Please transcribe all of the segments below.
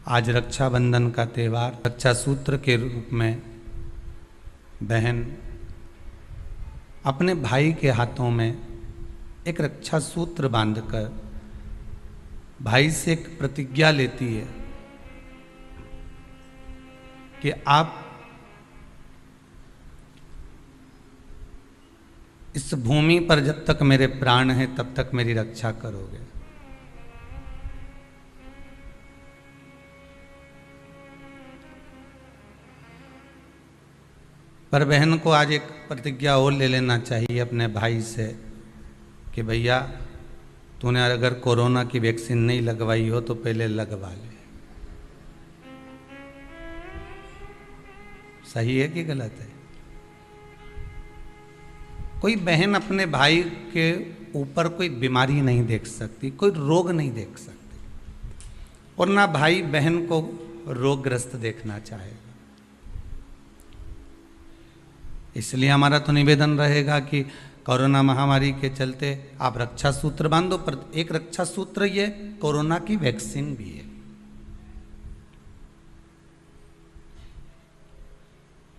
आज रक्षाबंधन का त्यौहार, रक्षा सूत्र के रूप में बहन अपने भाई के हाथों में एक रक्षा सूत्र बांधकर भाई से एक प्रतिज्ञा लेती है कि आप इस भूमि पर जब तक मेरे प्राण हैं तब तक मेरी रक्षा करोगे। पर बहन को आज एक प्रतिज्ञा और ले लेना चाहिए अपने भाई से कि भैया तूने अगर कोरोना की वैक्सीन नहीं लगवाई हो तो पहले लगवा ले। सही है कि गलत है? कोई बहन अपने भाई के ऊपर कोई बीमारी नहीं देख सकती, कोई रोग नहीं देख सकती, और ना भाई बहन को रोगग्रस्त देखना चाहेगा। इसलिए हमारा तो निवेदन रहेगा कि कोरोना महामारी के चलते आप रक्षा सूत्र बांधो, पर एक रक्षा सूत्र ये कोरोना की वैक्सीन भी है।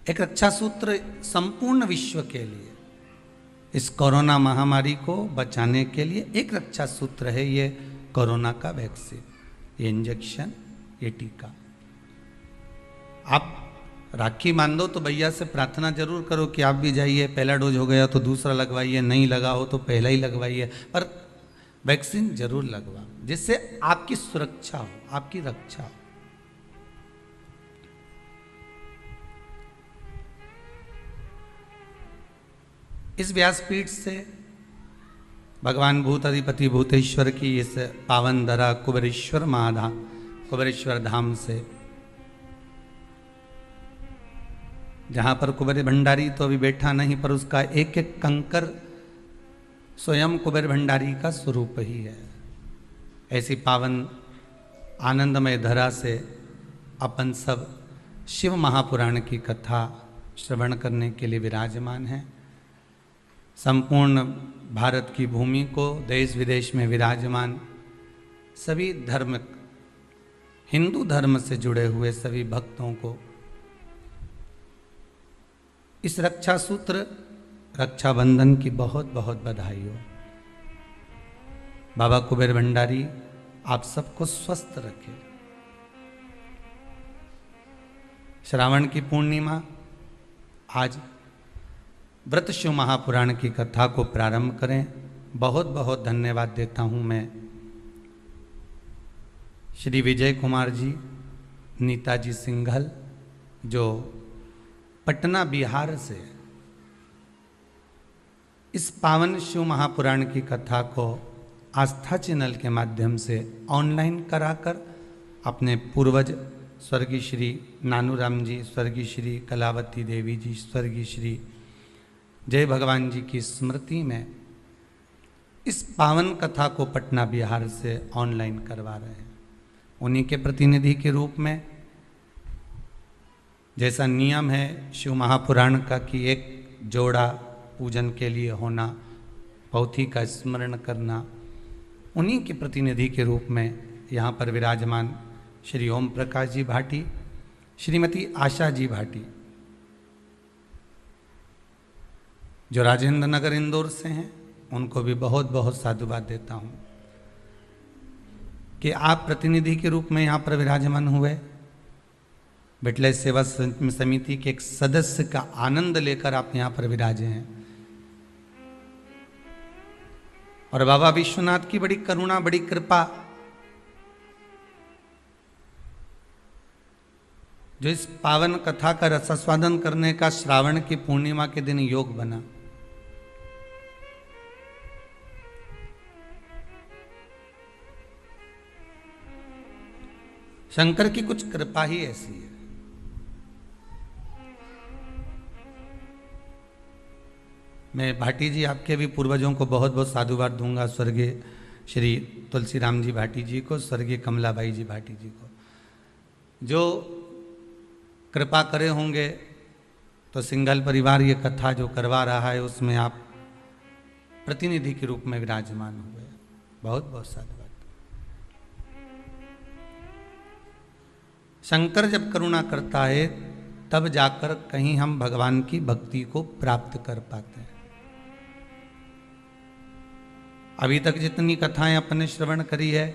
एक रक्षा सूत्र संपूर्ण विश्व के लिए, इस कोरोना महामारी को बचाने के लिए एक रक्षा सूत्र है ये कोरोना का वैक्सीन, ये इंजेक्शन, ये टीका। आप राखी मान दो तो भैया से प्रार्थना जरूर करो कि आप भी जाइए, पहला डोज हो गया तो दूसरा लगवाइए, नहीं लगा हो तो पहला ही लगवाइए, पर वैक्सीन जरूर लगवा, जिससे आपकी सुरक्षा हो, आपकी रक्षा हो। इस व्यासपीठ से भगवान भूत अधिपति भूतेश्वर की इस पावन धरा कुबेरेश्वर महाधाम, कुबेरेश्वर धाम से, जहाँ पर कुबेर भंडारी तो अभी बैठा नहीं, पर उसका एक एक कंकर स्वयं कुबेर भंडारी का स्वरूप ही है। ऐसी पावन आनंदमय धरा से अपन सब शिव महापुराण की कथा श्रवण करने के लिए विराजमान हैं। संपूर्ण भारत की भूमि को, देश विदेश में विराजमान सभी धर्म, हिंदू धर्म से जुड़े हुए सभी भक्तों को इस रक्षा सूत्र रक्षाबंधन की बहुत बहुत बधाई हो। बाबा कुबेर भंडारी आप सबको स्वस्थ रखे। श्रावण की पूर्णिमा, आज व्रत शिव महापुराण की कथा को प्रारंभ करें। बहुत बहुत धन्यवाद देता हूं मैं श्री विजय कुमार जी, नीताजी सिंघल, जो पटना बिहार से इस पावन शिव महापुराण की कथा को आस्था चैनल के माध्यम से ऑनलाइन कराकर अपने पूर्वज स्वर्गीय श्री नानूराम जी, स्वर्गीय श्री कलावती देवी जी, स्वर्गीय श्री जय भगवान जी की स्मृति में इस पावन कथा को पटना बिहार से ऑनलाइन करवा रहे हैं। उन्हीं के प्रतिनिधि के रूप में, जैसा नियम है शिव महापुराण का कि एक जोड़ा पूजन के लिए होना, पौथी का स्मरण करना, उन्हीं के प्रतिनिधि के रूप में यहाँ पर विराजमान श्री ओम प्रकाश जी भाटी, श्रीमती आशा जी भाटी, जो राजेंद्र नगर इंदौर से हैं, उनको भी बहुत बहुत साधुवाद देता हूँ कि आप प्रतिनिधि के रूप में यहाँ पर विराजमान हुए। बिटले सेवा समिति के एक सदस्य का आनंद लेकर आप यहाँ पर विराजे हैं, और बाबा विश्वनाथ की बड़ी करुणा, बड़ी कृपा, जो इस पावन कथा का रसास्वादन करने का श्रावण की पूर्णिमा के दिन योग बना। शंकर की कुछ कृपा ही ऐसी है। मैं भाटी जी, आपके भी पूर्वजों को बहुत बहुत साधुवाद दूंगा, स्वर्गीय श्री तुलसीराम जी भाटी जी को, स्वर्गीय कमलाबाई जी भाटी जी को, जो कृपा करे होंगे तो सिंघल परिवार ये कथा जो करवा रहा है उसमें आप प्रतिनिधि के रूप में विराजमान हुए। बहुत बहुत साधुवाद। शंकर जब करुणा करता है तब जाकर कहीं हम भगवान की भक्ति को प्राप्त कर पाते हैं। अभी तक जितनी कथाएं अपने श्रवण करी है,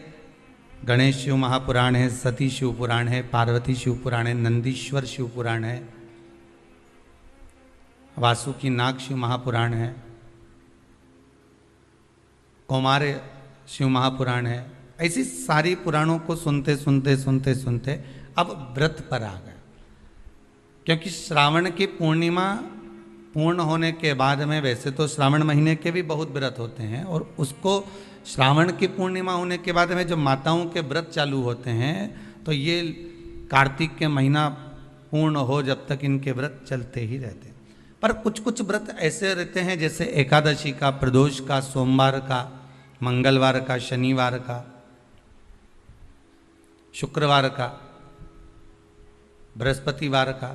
गणेश शिव महापुराण है, सती शिव पुराण है, पार्वती शिव पुराण है, नंदीश्वर शिव पुराण है, वासुकी नाग शिव महापुराण है, कौमार शिव महापुराण है। ऐसी सारी पुराणों को सुनते सुनते सुनते सुनते अब व्रत पर आ गए, क्योंकि श्रावण की पूर्णिमा पूर्ण होने के बाद में, वैसे तो श्रावण महीने के भी बहुत व्रत होते हैं, और उसको श्रावण की पूर्णिमा होने के बाद में जब माताओं के व्रत चालू होते हैं तो ये कार्तिक के महीना पूर्ण हो जब तक इनके व्रत चलते ही रहते हैं। पर कुछ कुछ व्रत ऐसे रहते हैं जैसे एकादशी का, प्रदोष का, सोमवार का, मंगलवार का, शनिवार का, शुक्रवार का, बृहस्पतिवार का।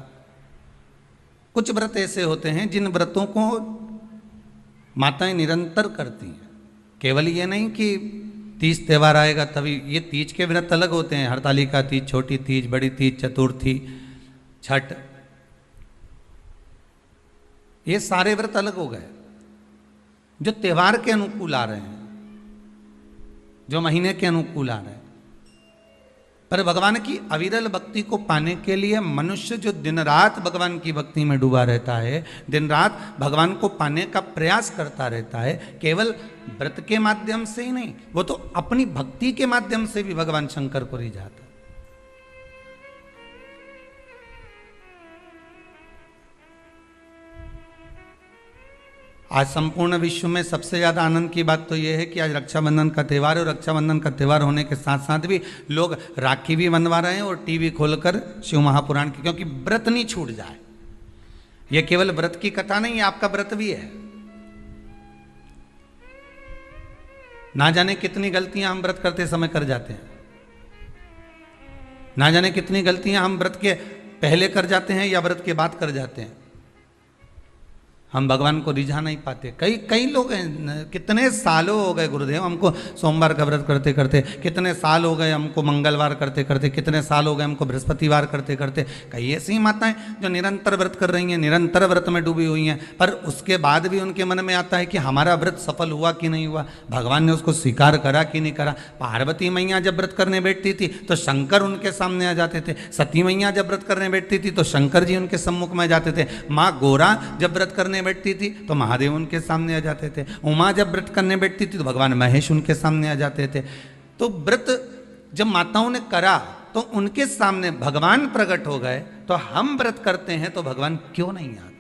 कुछ व्रत ऐसे होते हैं जिन व्रतों को माताएं निरंतर करती हैं। केवल ये नहीं कि तीज त्यौहार आएगा तभी, ये तीज के व्रत अलग होते हैं, हरतालिका तीज, छोटी तीज, बड़ी तीज, चतुर्थी, छठ, ये सारे व्रत अलग हो गए जो त्यौहार के अनुकूल आ रहे हैं, जो महीने के अनुकूल आ रहे हैं। पर भगवान की अविरल भक्ति को पाने के लिए मनुष्य जो दिन रात भगवान की भक्ति में डूबा रहता है, दिन रात भगवान को पाने का प्रयास करता रहता है, केवल व्रत के माध्यम से ही नहीं, वो तो अपनी भक्ति के माध्यम से भी भगवान शंकर को रिझाता है। आज संपूर्ण विश्व में सबसे ज्यादा आनंद की बात तो यह है कि आज रक्षाबंधन का त्यौहार है, और रक्षाबंधन का त्यौहार होने के साथ साथ भी लोग राखी भी बनवा रहे हैं और टीवी खोलकर शिव महापुराण की, क्योंकि व्रत नहीं छूट जाए। यह केवल व्रत की कथा नहीं है, आपका व्रत भी है। ना जाने कितनी गलतियां हम व्रत करते समय कर जाते हैं, ना जाने कितनी गलतियां हम व्रत के पहले कर जाते हैं या व्रत के बाद कर जाते हैं। हम भगवान को रिझा नहीं पाते। कई लोग हैं, कितने सालों हो गए गुरुदेव हमको सोमवार का व्रत करते करते, कितने साल हो गए हमको मंगलवार करते करते, कितने साल हो गए हमको बृहस्पतिवार करते करते। कई ऐसी माताएं जो निरंतर व्रत कर रही हैं, निरंतर व्रत में डूबी हुई हैं, पर उसके बाद भी उनके मन में आता है कि हमारा व्रत सफल हुआ कि नहीं हुआ, भगवान ने उसको स्वीकार करा कि नहीं करा। पार्वती मैया जब व्रत करने बैठती थी तो शंकर उनके सामने आ जाते थे, सती मैया जब व्रत करने बैठती थी तो शंकर जी उनके सम्मुख में आ जाते थे, माँ गोरा जब व्रत करने बैठती थी तो महादेव उनके सामने आ जाते थे, उमा जब व्रत करने बैठती थी तो भगवान महेश उनके सामने आ जाते थे। तो व्रत जब माताओं ने करा तो उनके सामने भगवान प्रकट हो गए। तो हम व्रत करते हैं तो भगवान क्यों नहीं आता?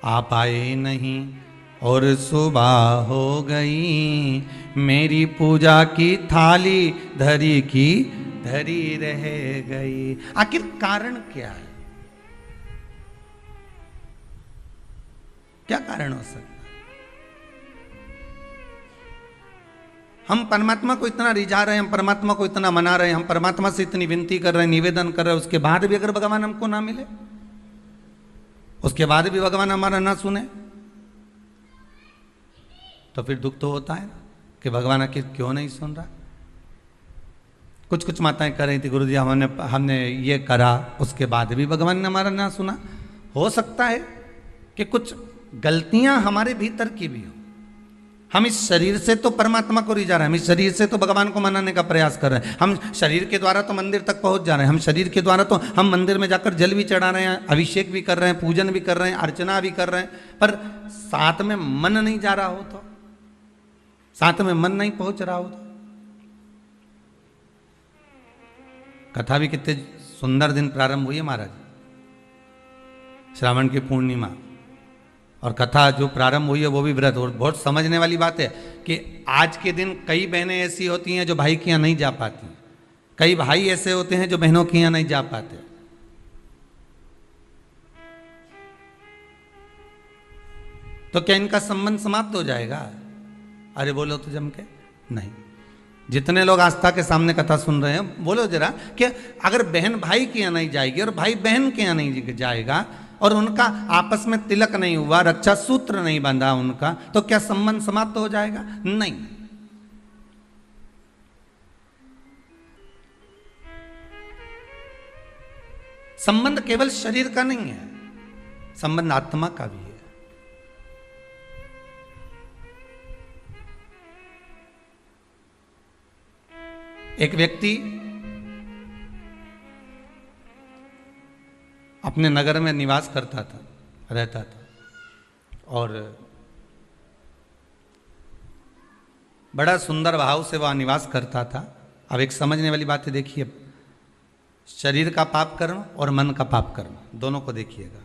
आप आए नहीं और सुबह हो गई, मेरी पूजा की थाली धरी की धरी रह गई। आखिर कारण क्या है? क्या कारण हो सकता है? हम परमात्मा को इतना रिझा रहे हैं, हम परमात्मा को इतना मना रहे हैं, हम परमात्मा से इतनी विनती कर रहे हैं, निवेदन कर रहे हैं, उसके बाद भी अगर भगवान हमको ना मिले, उसके बाद भी भगवान हमारा ना सुने, तो फिर दुख तो होता है कि भगवान आखिर क्यों नहीं सुन रहा। कुछ कुछ माताएं कर रही थी, गुरुजी हमने ये करा, उसके बाद भी भगवान ने हमारा ना सुना। हो सकता है कि कुछ गलतियां हमारे भीतर की भी हो। हम इस शरीर से तो परमात्मा को रिझा रहे हैं, हम इस शरीर से तो भगवान को मनाने का प्रयास कर रहे हैं, हम शरीर के द्वारा तो मंदिर तक पहुंच जा रहे हैं, हम शरीर के द्वारा तो हम मंदिर में जाकर जल भी चढ़ा रहे हैं, अभिषेक भी कर रहे हैं, पूजन भी कर रहे हैं, अर्चना भी कर रहे हैं, पर साथ में मन नहीं जा रहा हो तो, साथ में मन नहीं पहुंच रहा हो तो। कथा भी कितने सुंदर दिन प्रारंभ हुई है महाराज, श्रावण की पूर्णिमा, और कथा जो प्रारंभ हुई है वो भी व्रत। और बहुत समझने वाली बात है कि आज के दिन कई बहनें ऐसी होती हैं जो भाई के यहाँ नहीं जा पाती, कई भाई ऐसे होते हैं जो बहनों के यहाँ नहीं जा पाते। तो क्या इनका संबंध समाप्त हो जाएगा? अरे बोलो तो जम के नहीं। जितने लोग आस्था के सामने कथा सुन रहे हैं, बोलो जरा कि अगर बहन भाई के यहाँ नहीं जाएगी और भाई बहन के यहाँ नहीं जाएगा, और उनका आपस में तिलक नहीं हुआ, रक्षा सूत्र नहीं बंधा उनका, तो क्या संबंध समाप्त हो जाएगा? नहीं। संबंध केवल शरीर का नहीं है, संबंध आत्मा का भी है। एक व्यक्ति अपने नगर में निवास करता था, रहता था, और बड़ा सुंदर भाव से वह निवास करता था। अब एक समझने वाली बात है, देखिए, शरीर का पाप कर्म और मन का पाप कर्म दोनों को देखिएगा।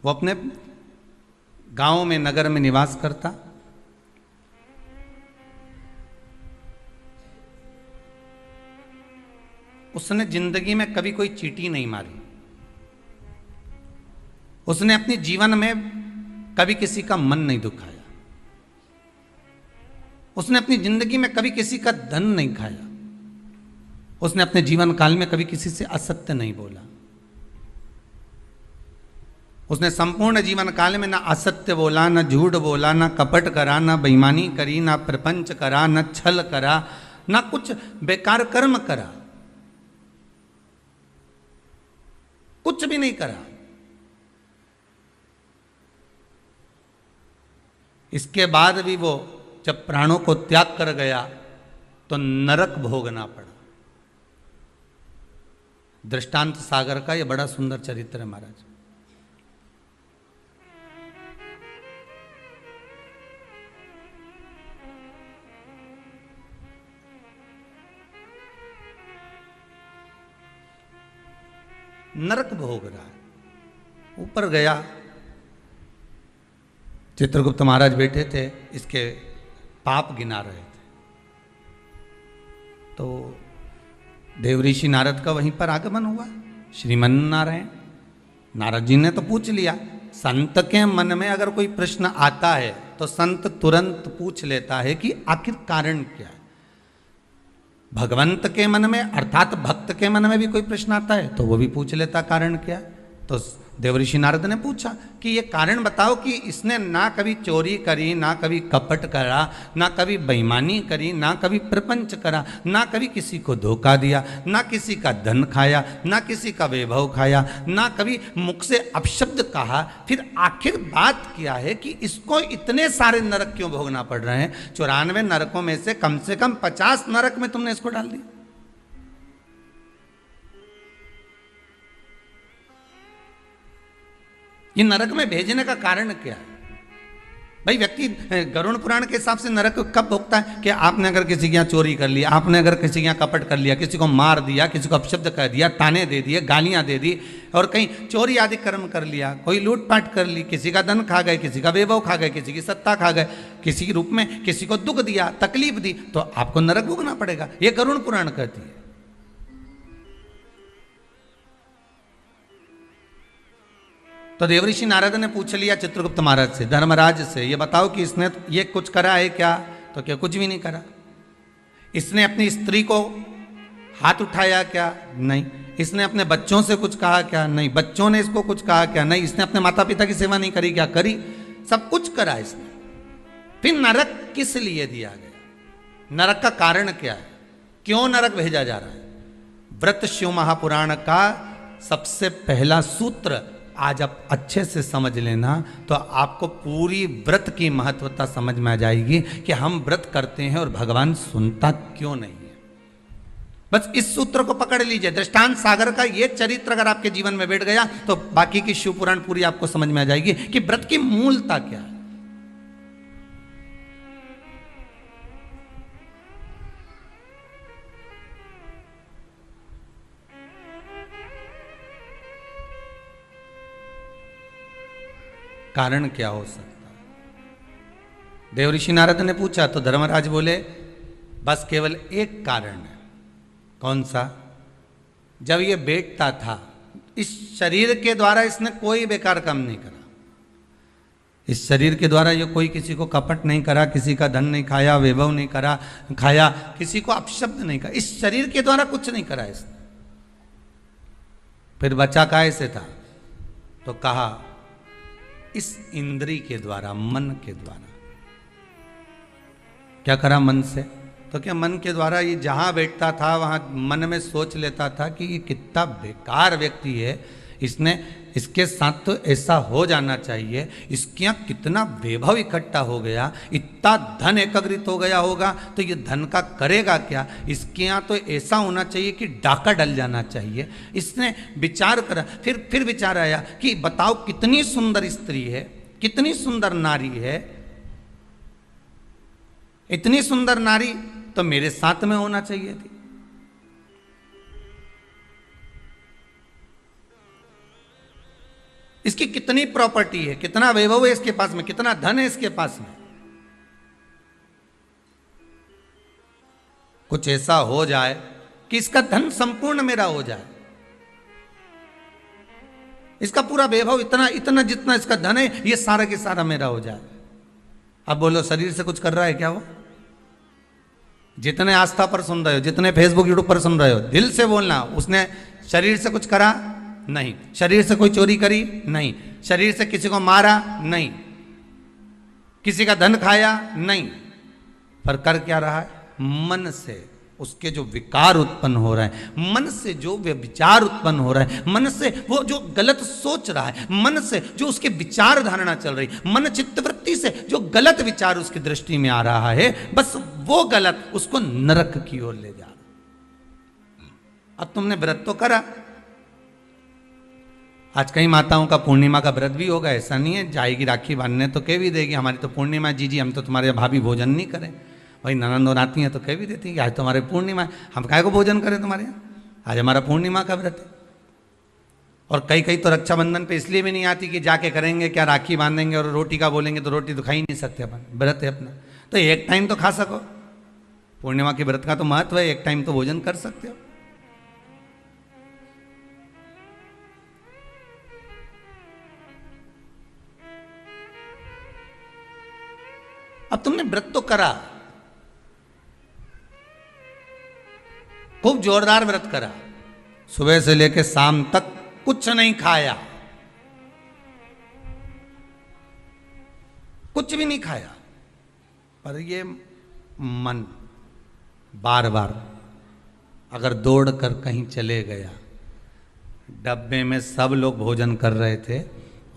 वो अपने गांव में, नगर में निवास करता, उसने जिंदगी में कभी कोई चींटी नहीं मारी, उसने अपने जीवन में कभी किसी का मन नहीं दुखाया, उसने अपनी जिंदगी में कभी किसी का धन नहीं खाया, उसने अपने जीवन काल में कभी किसी से असत्य नहीं बोला। उसने संपूर्ण जीवन काल में ना असत्य बोला, ना झूठ बोला, ना कपट करा, ना बेईमानी करी, ना प्रपंच करा, ना छल करा, ना कुछ बेकार कर्म करा, कुछ भी नहीं करा। इसके बाद भी वो जब प्राणों को त्याग कर गया तो नरक भोगना पड़ा। दृष्टांत सागर का यह बड़ा सुंदर चरित्र है महाराज। नरक भोग रहा है। ऊपर गया, चित्रगुप्त महाराज बैठे थे, इसके पाप गिना रहे थे, तो देवऋषि नारद का वहीं पर आगमन हुआ। श्रीमन नारायण, नारद जी ने तो पूछ लिया। संत के मन में अगर कोई प्रश्न आता है तो संत तुरंत पूछ लेता है कि आखिर कारण क्या है। भगवंत के मन में, अर्थात भक्त के मन में भी कोई प्रश्न आता है तो वो भी पूछ लेता कारण क्या। तो देवऋषि नारद ने पूछा कि ये कारण बताओ कि इसने ना कभी चोरी करी, ना कभी कपट करा, ना कभी बेईमानी करी, ना कभी प्रपंच करा, ना कभी किसी को धोखा दिया, ना किसी का धन खाया, ना किसी का वैभव खाया, ना कभी मुख से अपशब्द कहा। फिर आखिर बात क्या है कि इसको इतने सारे नरक क्यों भोगना पड़ रहे हैं? 94 नरकों में से कम 50 नरक में तुमने इसको डाल दिया। ये नरक में भेजने का कारण क्या है? भाई व्यक्ति गरुड़ पुराण के हिसाब से नरक कब भोगता है कि आपने अगर किसी के यहाँ चोरी कर लिया, आपने अगर किसी के यहाँ कपट कर लिया, किसी को मार दिया, किसी को अपशब्द कह दिया, ताने दे दिए, गालियां दे दी, और कहीं चोरी आदि कर्म कर लिया, कोई लूटपाट कर ली, किसी का धन खा गए, किसी का वैभव खा गए, किसी की सत्ता खा गए, किसी के रूप में किसी को दुख दिया, तकलीफ दी, तो आपको नरक भोगना पड़ेगा। ये गरुड़ पुराण कहती है। तो देवऋषि नारद ने पूछ लिया चित्रगुप्त महाराज से, धर्मराज से, ये बताओ कि इसने ये कुछ करा है क्या? तो क्या कुछ भी नहीं करा। इसने अपनी स्त्री को हाथ उठाया क्या? नहीं। इसने अपने बच्चों से कुछ कहा क्या? नहीं। बच्चों ने इसको कुछ कहा क्या? नहीं। इसने अपने माता पिता की सेवा नहीं करी क्या? करी। सब कुछ करा इसने। फिर नरक किस लिए दिया गया? नरक का कारण क्या है? क्यों नरक भेजा जा रहा है? व्रत शिव महापुराण का सबसे पहला सूत्र आज आप अच्छे से समझ लेना तो आपको पूरी व्रत की महत्वता समझ में आ जाएगी कि हम व्रत करते हैं और भगवान सुनता क्यों नहीं है। बस इस सूत्र को पकड़ लीजिए। दृष्टांत सागर का ये चरित्र अगर आपके जीवन में बैठ गया तो बाकी की शिव पुराण पूरी आपको समझ में आ जाएगी कि व्रत की मूलता क्या है। कारण क्या हो सकता है? देवऋषि नारद ने पूछा तो धर्मराज बोले, बस केवल एक कारण है। कौन सा? जब ये बैठता था, इस शरीर के द्वारा इसने कोई बेकार काम नहीं करा। इस शरीर के द्वारा ये कोई किसी को कपट नहीं करा, किसी का धन नहीं खाया, वैभव नहीं करा खाया, किसी को अपशब्द नहीं करा। इस शरीर के द्वारा कुछ नहीं करा इसने। फिर बचा काय से था? तो कहा इस इंद्री के द्वारा, मन के द्वारा। क्या करा मन से? तो क्या मन के द्वारा ये जहां बैठता था वहां मन में सोच लेता था कि ये कितना बेकार व्यक्ति है, इसके साथ तो ऐसा हो जाना चाहिए, इसके यहाँ कितना वैभव इकट्ठा हो गया, इतना धन एकत्रित हो गया होगा, तो ये धन का करेगा क्या, इसके यहाँ तो ऐसा होना चाहिए कि डाका डल जाना चाहिए। इसने विचार करा, फिर विचार आया कि बताओ कितनी सुंदर स्त्री है, कितनी सुंदर नारी है, इतनी सुंदर नारी तो मेरे साथ में होना चाहिए थी। इसकी कितनी प्रॉपर्टी है, कितना वैभव है इसके पास में, कितना धन है इसके पास में, कुछ ऐसा हो जाए कि इसका धन संपूर्ण मेरा हो जाए, इसका पूरा वैभव इतना इतना जितना इसका धन है ये सारा के सारा मेरा हो जाए। अब बोलो शरीर से कुछ कर रहा है क्या वो? जितने आस्था पर सुन रहे हो, जितने फेसबुक यूट्यूब पर सुन रहे हो, दिल से बोलना, उसने शरीर से कुछ करा? नहीं। शरीर से कोई चोरी करी? नहीं। शरीर से किसी को मारा? नहीं। किसी का धन खाया? नहीं। पर कर क्या रहा है? मन से उसके जो विकार उत्पन्न हो रहा है, मन से जो विचार उत्पन्न हो रहा है, मन से वो जो गलत सोच रहा है, मन से जो उसके विचार धारणा चल रही, मन चित्तवृत्ति से जो गलत विचार उसकी दृष्टि में आ रहा है, बस वो गलत उसको नरक की ओर ले जा रहा। अब तुमने व्रत तो करा, आज कई माताओं का पूर्णिमा का व्रत भी होगा, ऐसा नहीं है, जाएगी राखी बांधने तो कह भी देगी हमारी तो पूर्णिमा जी हम तो तुम्हारे भाभी भोजन नहीं करें। भाई ननंद और आती हैं तो कह भी देती हैं कि आज तो हमारे पूर्णिमा है, हम काहे को भोजन करें तुम्हारे यहाँ, आज हमारा पूर्णिमा का व्रत है। और कई तो रक्षाबंधन पे इसलिए भी नहीं आती कि जाके करेंगे क्या, राखी बांधेंगे और रोटी का बोलेंगे तो रोटी तो खा ही नहीं सकते अपन, व्रत है अपना, तो एक टाइम तो खा सको। पूर्णिमा के व्रत का तो महत्व है, एक टाइम तो भोजन कर सकते हो। अब तुमने व्रत तो करा, खूब जोरदार व्रत करा, सुबह से लेकर शाम तक कुछ नहीं खाया, कुछ भी नहीं खाया, पर ये मन बार बार अगर दौड़ कर कहीं चले गया, डब्बे में सब लोग भोजन कर रहे थे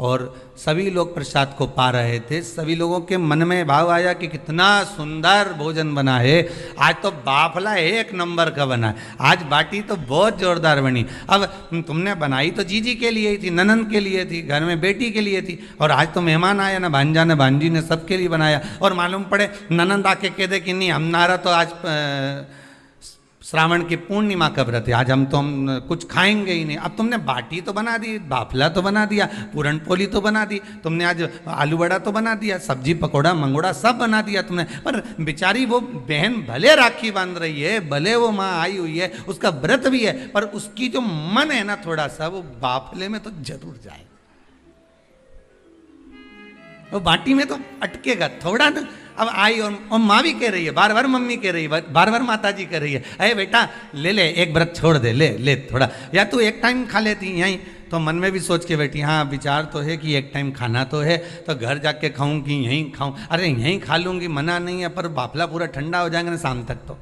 और सभी लोग प्रसाद को पा रहे थे, सभी लोगों के मन में भाव आया कि कितना सुंदर भोजन बना है, आज तो बाफला एक नंबर का बना है, आज बाटी तो बहुत जोरदार बनी। अब तुमने बनाई तो जीजी के लिए ही थी, ननंद के लिए थी, घर में बेटी के लिए थी, और आज तो मेहमान आया ना, भांजा ने भांजी ने सबके लिए बनाया, और मालूम पड़े ननंद आके कह दे कि नहीं हमारा तो आज श्रावण की पूर्णिमा का व्रत है, आज हम कुछ खाएंगे ही नहीं। अब तुमने बाटी तो बना दी, बाफला तो बना दिया, पूरण पोली तो बना दी, तुमने आज आलू बड़ा तो बना दिया, सब्जी पकौड़ा मंगोड़ा सब बना दिया तुमने, पर बेचारी वो बहन भले राखी बांध रही है, भले वो माँ आई हुई है, उसका व्रत भी है, पर उसकी जो मन है ना थोड़ा सा वो बाफले में तो जरूर जाए, वो बाटी में तो अटकेगा थोड़ा ना। अब आई और माँ भी कह रही है, बार बार मम्मी कह रही है, बार बार माता जी कह रही है, अरे बेटा ले एक व्रत छोड़ दे, ले थोड़ा, या तू एक टाइम खा लेती यहीं, तो मन में भी सोच के बैठी, हाँ विचार तो है कि एक टाइम खाना तो है, तो घर जाके खाऊं कि यहीं खाऊं, अरे यहीं खा लूंगी मना नहीं है, पर बाफला पूरा ठंडा हो जाएगा ना शाम तक तो।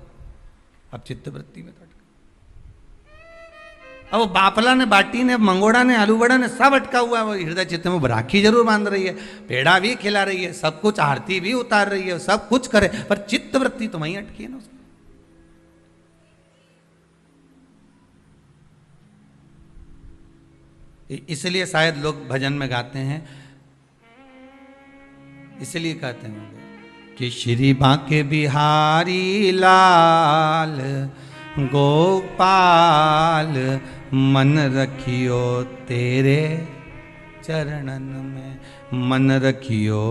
अब चित्तवृत्ति में अब वो बाफला ने, बाटी ने, मंगोड़ा ने, आलू बड़ा ने सब अटका हुआ है, वो हृदय चित्त में राखी जरूर बांध रही है, पेड़ा भी खिला रही है, सब कुछ आरती भी उतार रही है, सब कुछ करे, पर चित्त वृत्ति तो वहीं अटकी है ना उसकी। इसलिए शायद लोग भजन में गाते हैं, इसलिए कहते होंगे कि श्री बांके बिहारी लाल गोपाल मन रखियो तेरे चरणन में, मन रखियो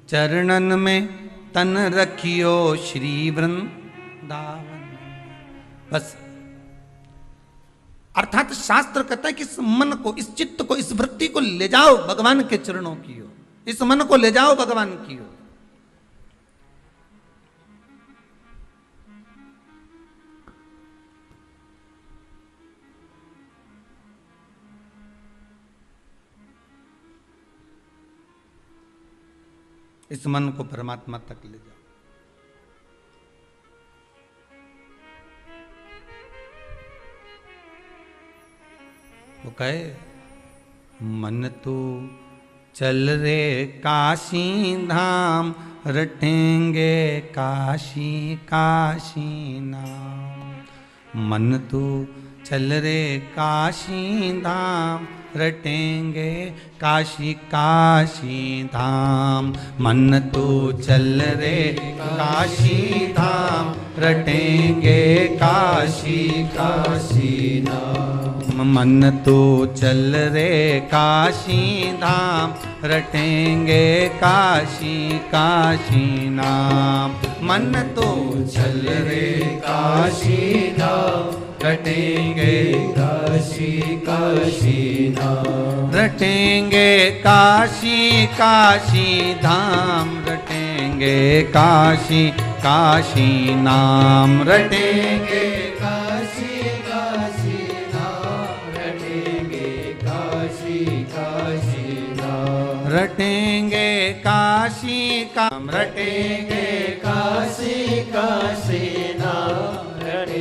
चरणन में, तन रखियो श्री वृंदावन। बस अर्थात शास्त्र कहता है कि इस मन को, इस चित्त को, इस वृत्ति को ले जाओ भगवान के चरणों की ओर, इस मन को ले जाओ भगवान की ओर। इस मन को परमात्मा तक ले जाओ। वो कहे मन तू चल रे काशी धाम, रटेंगे काशी काशी नाम। मन तू चल रे काशी धाम, रटेंगे काशी काशी धाम। मन तू चल रे काशी धाम, रटेंगे काशी काशी नाम। मन तू चल रे काशी धाम, रटेंगे काशी काशी नाम। मन तू चल रे काशी धाम, रटेंगे काशी काशी नाम। रटेंगे काशी काशी धाम, रटेंगे काशी काशी नाम। रटेंगे काशी काशी नाम, रटेंगे काशी काशी नाम। रटेंगे काशी काम, रटेंगे काशी काशी नाम।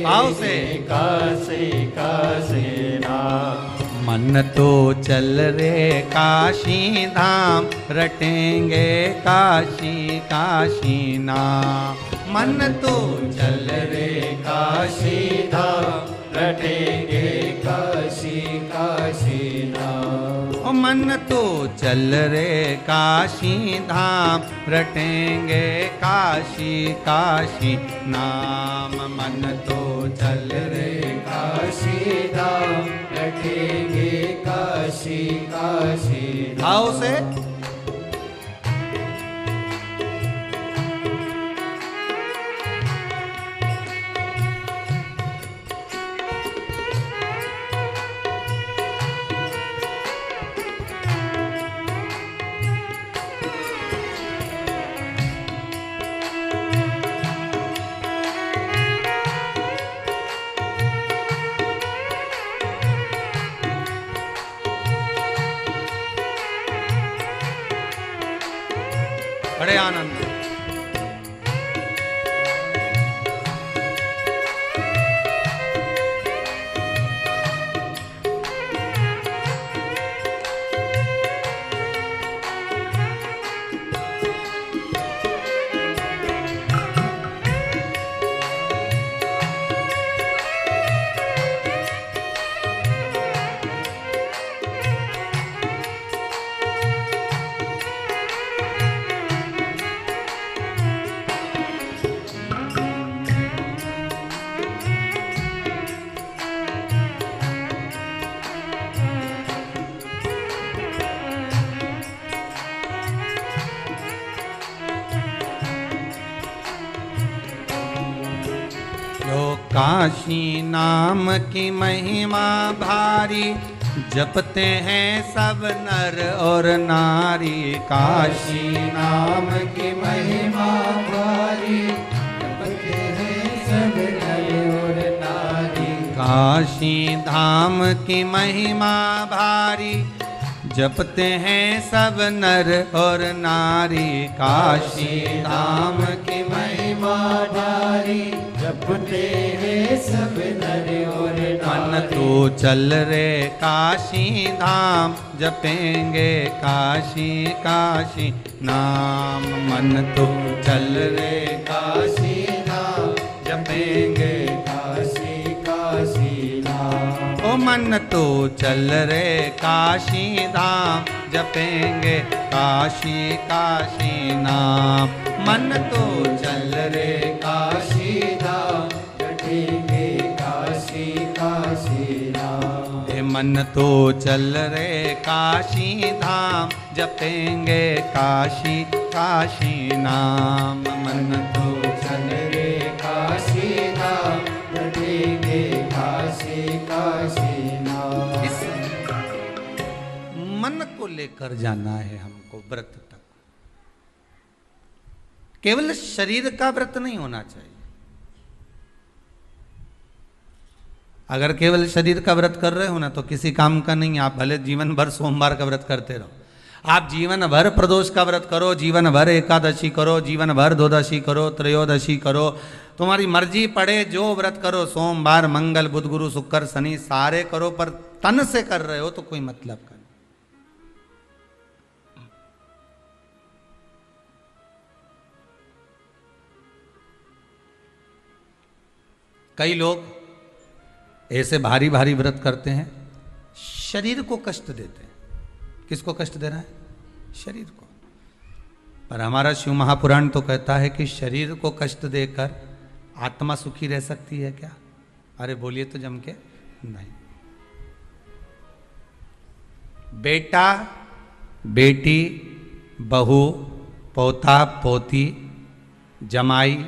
आओ से काशी काशी नाम। मन तो चल रे काशी धाम, रटेंगे काशी काशी नाम। मन तो चल रे काशी धाम, रटेंगे काशी काशी नाम। मन तो चल रे काशी धाम, रटेंगे काशी काशी नाम। मन तो चल रे काशी धाम, रटेंगे काशी काशी नाम। आओ से बड़े आनंद। काशी नाम की महिमा भारी, जपते हैं सब नर और नारी। काशी नाम की महिमा भारी, जपते हैं सब नर और नारी। काशी धाम की महिमा भारी, जपते हैं सब नर और नारी। काशी धाम की महिमा भारी, जपते हैं सब नर और नारी। मन तो चल रे काशी धाम, जपेंगे काशी काशी नाम। मन तो चल रे काशी धाम, जपेंगे काशी काशी नाम। ओ मन तो चल रे काशी धाम, जपेंगे काशी काशी नाम। मन तो चल रे काशी धाम, जपेंगे काशी काशी नाम। ए मन तो चल रे काशी धाम, जपेंगे काशी काशी नाम। मन तो चल रे काशी धाम, जपेंगे काशी काशी नाम। इस मन को लेकर जाना है हमको व्रत तक। केवल शरीर का व्रत नहीं होना चाहिए। अगर केवल शरीर का व्रत कर रहे हो ना तो किसी काम का नहीं। आप भले जीवन भर सोमवार का व्रत करते रहो, आप जीवन भर प्रदोष का व्रत करो, जीवन भर एकादशी करो, जीवन भर द्वादशी करो, त्रयोदशी करो, तुम्हारी मर्जी पड़े, जो व्रत करो, सोमवार मंगल बुध गुरु शुक्र शनि सारे करो, पर तन से कर रहे हो तो कोई मतलब का नहीं। कई लोग ऐसे भारी भारी व्रत करते हैं, शरीर को कष्ट देते हैं। किसको कष्ट दे रहा है? शरीर को। पर हमारा शिव महापुराण तो कहता है कि शरीर को कष्ट देकर आत्मा सुखी रह सकती है क्या? अरे बोलिए तो जम के, नहीं। बेटा बेटी बहू पोता पोती जमाई,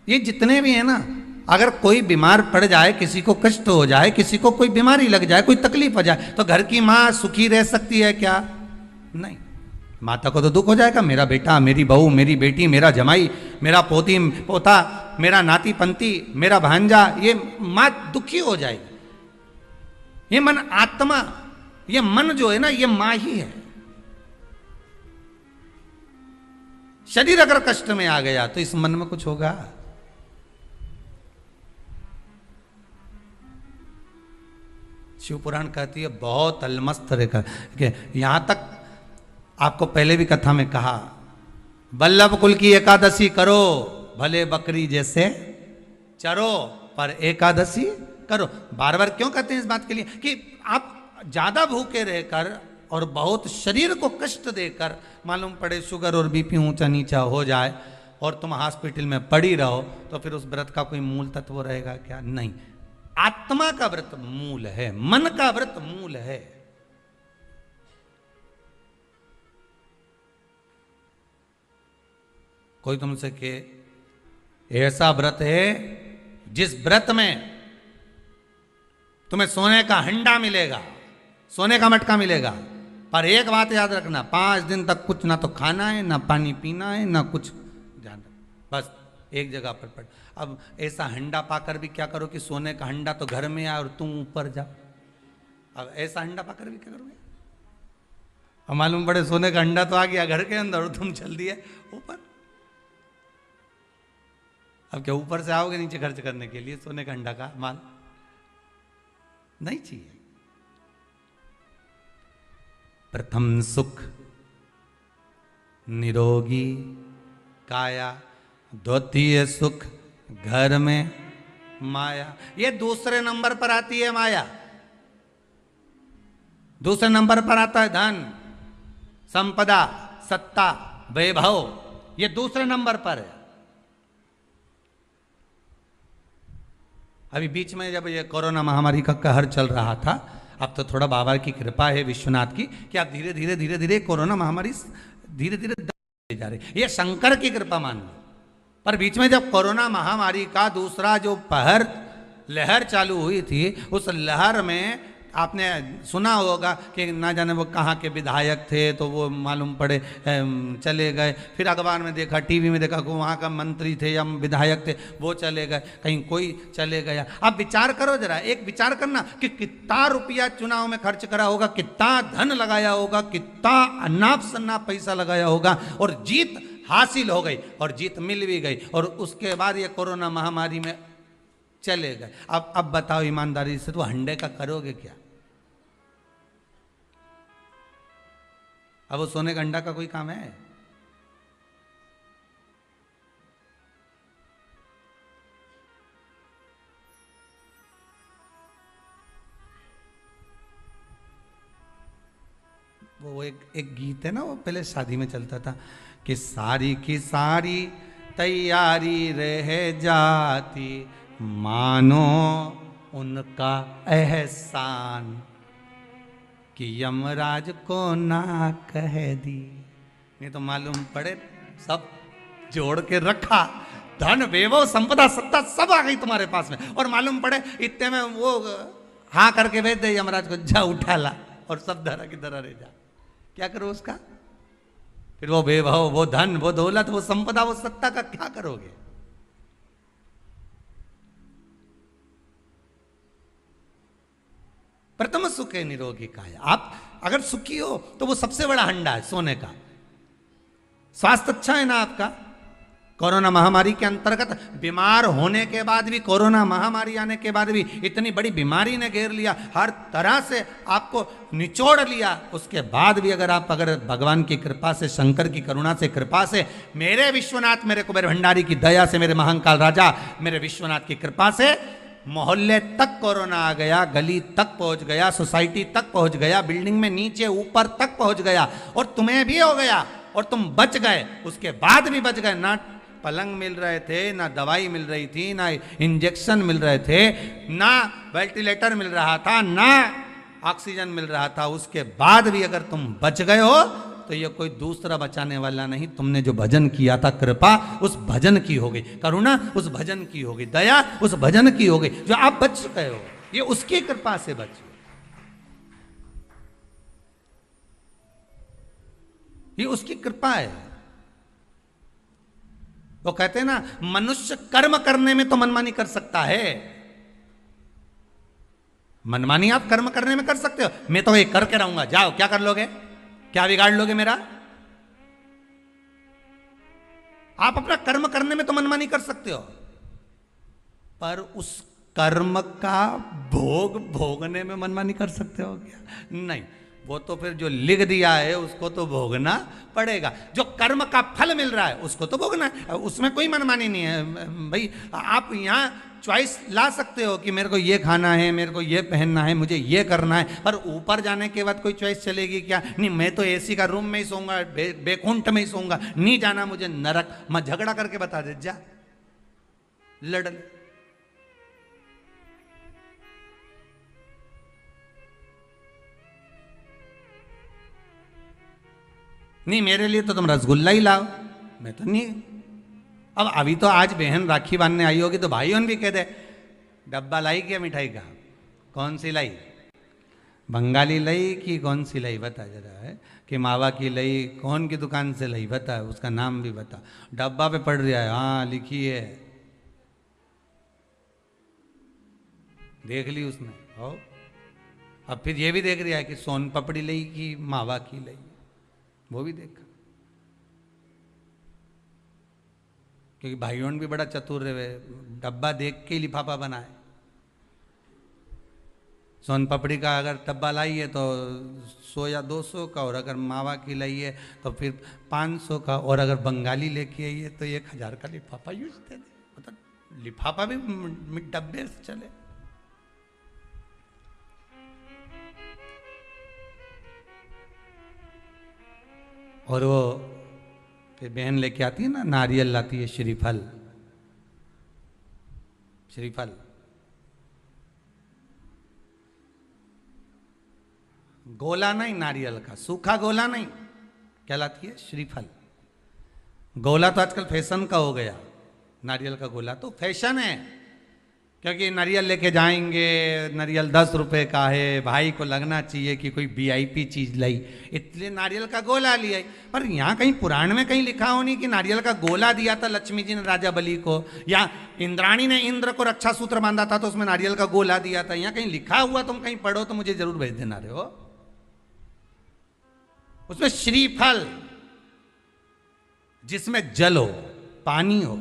ये जितने भी हैं ना, अगर कोई बीमार पड़ जाए, किसी को कष्ट हो जाए, किसी को कोई बीमारी लग जाए, कोई तकलीफ हो जाए, तो घर की मां सुखी रह सकती है क्या? नहीं। माता को तो दुख हो जाएगा, मेरा बेटा, मेरी बहू, मेरी बेटी, मेरा जमाई, मेरा पोती पोता, मेरा नाती पंती, मेरा भांजा, ये मां दुखी हो जाएगी। ये मन आत्मा, ये मन जो है ना, ये मां ही है। शरीर अगर कष्ट में आ गया तो इस मन में कुछ होगा? शिव पुराण कहती है बहुत अलमस्त रेखा। यहां तक आपको पहले भी कथा में कहा, वल्लभ कुल की एकादशी करो, भले बकरी जैसे चरो, पर एकादशी करो। बार बार क्यों कहते हैं इस बात के लिए कि आप ज्यादा भूखे रहकर और बहुत शरीर को कष्ट देकर, मालूम पड़े शुगर और बीपी ऊंचा नीचा हो जाए और तुम हॉस्पिटल में पड़ी रहो, तो फिर उस व्रत का कोई मूल तत्व रहेगा क्या? नहीं। आत्मा का व्रत मूल है, मन का व्रत मूल है। कोई तुमसे के ऐसा व्रत है जिस व्रत में तुम्हें सोने का हंडा मिलेगा, सोने का मटका मिलेगा, पर एक बात याद रखना, 5 दिन तक कुछ ना तो खाना है, ना पानी पीना है, ना कुछ ध्यान, बस एक जगह पर पड़। अब ऐसा हंडा पाकर भी क्या करो कि सोने का हंडा तो घर में आए और तुम ऊपर जाओ। अब ऐसा हंडा पाकर भी क्या करोगे? अब मालूम पड़े सोने का हंडा तो आ गया घर के अंदर और तुम चल दिए ऊपर। अब क्या ऊपर से आओगे नीचे खर्च करने के लिए सोने का हंडा का माल? नहीं चाहिए। प्रथम सुख निरोगी काया, द्वितीय सुख घर में माया। ये दूसरे नंबर पर आती है माया। दूसरे नंबर पर आता है धन, संपदा, सत्ता, वैभव, ये दूसरे नंबर पर है। अभी बीच में जब ये कोरोना महामारी का कहर चल रहा था, अब तो थोड़ा बाबा की कृपा है विश्वनाथ की कि आप धीरे धीरे धीरे धीरे कोरोना महामारी धीरे धीरे जा रही। ये शंकर की कृपा मान लो। पर बीच में जब कोरोना महामारी का दूसरा जो लहर चालू हुई थी, उस लहर में आपने सुना होगा कि ना जाने वो कहाँ के विधायक थे, तो वो मालूम पड़े चले गए। फिर अखबार में देखा, टीवी में देखा कि वहाँ का मंत्री थे या विधायक थे, वो चले गए, कहीं कोई चले गया। अब विचार करो जरा, एक विचार करना कि कितना रुपया चुनाव में खर्च करा होगा, कितना धन लगाया होगा, कितना अनाप शनाप पैसा लगाया होगा, और जीत हासिल हो गई, और जीत मिल भी गई, और उसके बाद ये कोरोना महामारी में चले गए। अब बताओ ईमानदारी से, तो हंडे का करोगे क्या? अब वो सोने का अंडा का कोई काम है? वो एक गीत है ना, वो पहले शादी में चलता था कि सारी की सारी तैयारी रह जाती, मानो उनका एहसान कि यमराज को ना कह दी। नहीं तो मालूम पड़े सब जोड़ के रखा, धन वैभव संपदा सत्ता सब आ गई तुम्हारे पास में, और मालूम पड़े इतने में वो हाँ करके भेज दे यमराज को, जा उठा ला, और सब धरा की धरा रह जा। क्या करो उसका? फिर वो वैभव, वो धन, वो दौलत, वो संपदा, वो सत्ता का क्या करोगे? प्रथम सुखे निरोगी काया। आप अगर सुखी हो तो वो सबसे बड़ा हंडा है सोने का। स्वास्थ्य अच्छा है ना आपका, कोरोना महामारी के अंतर्गत बीमार होने के बाद भी, कोरोना महामारी आने के बाद भी, इतनी बड़ी बीमारी ने घेर लिया, हर तरह से आपको निचोड़ लिया, उसके बाद भी अगर भगवान की कृपा से, शंकर की करुणा से, कृपा से, मेरे विश्वनाथ, मेरे कुबेर भंडारी की दया से, मेरे महाकाल राजा मेरे विश्वनाथ की कृपा से मोहल्ले तक कोरोना आ गया, गली तक पहुंच गया, सोसाइटी तक पहुंच गया, बिल्डिंग में नीचे ऊपर तक पहुंच गया, और तुम्हें भी हो गया और तुम बच गए, उसके बाद भी बच गए। ना पलंग मिल रहे थे, ना दवाई मिल रही थी, ना इंजेक्शन मिल रहे थे, ना वेंटिलेटर मिल रहा था, ना ऑक्सीजन मिल रहा था, उसके बाद भी अगर तुम बच गए हो तो ये कोई दूसरा बचाने वाला नहीं, तुमने जो भजन किया था, कृपा उस भजन की हो गई, करुणा उस भजन की हो गई, दया उस भजन की हो गई, जो आप बच गए हो, ये उसकी कृपा से बच गए, ये उसकी कृपा है। वो कहते हैं ना, मनुष्य कर्म करने में तो मनमानी कर सकता है, मनमानी आप कर्म करने में कर सकते हो, मैं तो ये करके रहूंगा, जाओ क्या कर लोगे, क्या बिगाड़ लोगे मेरा। आप अपना कर्म करने में तो मनमानी कर सकते हो, पर उस कर्म का भोग भोगने में मनमानी कर सकते हो क्या? नहीं, वो तो फिर जो लिख दिया है उसको तो भोगना पड़ेगा, जो कर्म का फल मिल रहा है उसको तो भोगना है, उसमें कोई मनमानी नहीं है भाई। आप यहाँ चॉइस ला सकते हो कि मेरे को ये खाना है, मेरे को ये पहनना है, मुझे ये करना है, पर ऊपर जाने के बाद कोई चॉइस चलेगी क्या? नहीं, मैं तो एसी का रूम में ही सोऊंगा, बेकुंठ में ही सोऊंगा, नहीं जाना मुझे नरक, मैं झगड़ा करके बता दे, जा लड़। नहीं, मेरे लिए तो तुम रसगुल्ला ही लाओ, मैं तो नहीं। अब अभी तो आज बहन राखी बांधने आई होगी तो भाइयों ने भी कह दे, डब्बा लाई क्या मिठाई का, कौन सी लाई, बंगाली लाई कि कौन सी लाई, बता जरा है कि मावा की लाई, कौन की दुकान से लाई, बता, उसका नाम भी बता, डब्बा पे पड़ रहा है, हाँ लिखी है, देख ली उसने। हो, अब फिर ये भी देख रहा है कि सोन पपड़ी लाई कि मावा की लाई, वो भी देखा, क्योंकि भाइयों ने भी बड़ा चतुर रहे, डब्बा देख के ही लिफाफा बनाए। सोन पपड़ी का अगर डब्बा लाई है तो 100 या 200 का, और अगर मावा की लाई है तो फिर 500 का, और अगर बंगाली लेके आई है तो 1000 का लिफाफा यूज दे दे, मतलब लिफाफा भी डब्बे से चले। और वो फिर बहन लेके आती है ना, नारियल लाती है, श्रीफल, श्रीफल गोला नहीं, नारियल का सूखा गोला नहीं, क्या लाती है, श्रीफल। गोला तो आजकल फैशन का हो गया, नारियल का गोला तो फैशन है, क्योंकि नारियल लेके जाएंगे, नारियल 10 रुपए का है, भाई को लगना चाहिए कि कोई वीआईपी चीज लाई, इसलिए नारियल का गोला लिया। पर यहाँ कहीं पुराण में कहीं लिखा हो नहीं कि नारियल का गोला दिया था लक्ष्मी जी ने राजा बलि को, या इंद्राणी ने इंद्र को रक्षा सूत्र बांधा था तो उसमें नारियल का गोला दिया था, यहाँ कहीं लिखा हुआ तुम कहीं पढ़ो तो मुझे जरूर भेज देना रहे हो। उसमें श्रीफल, जिसमें जल हो, पानी हो,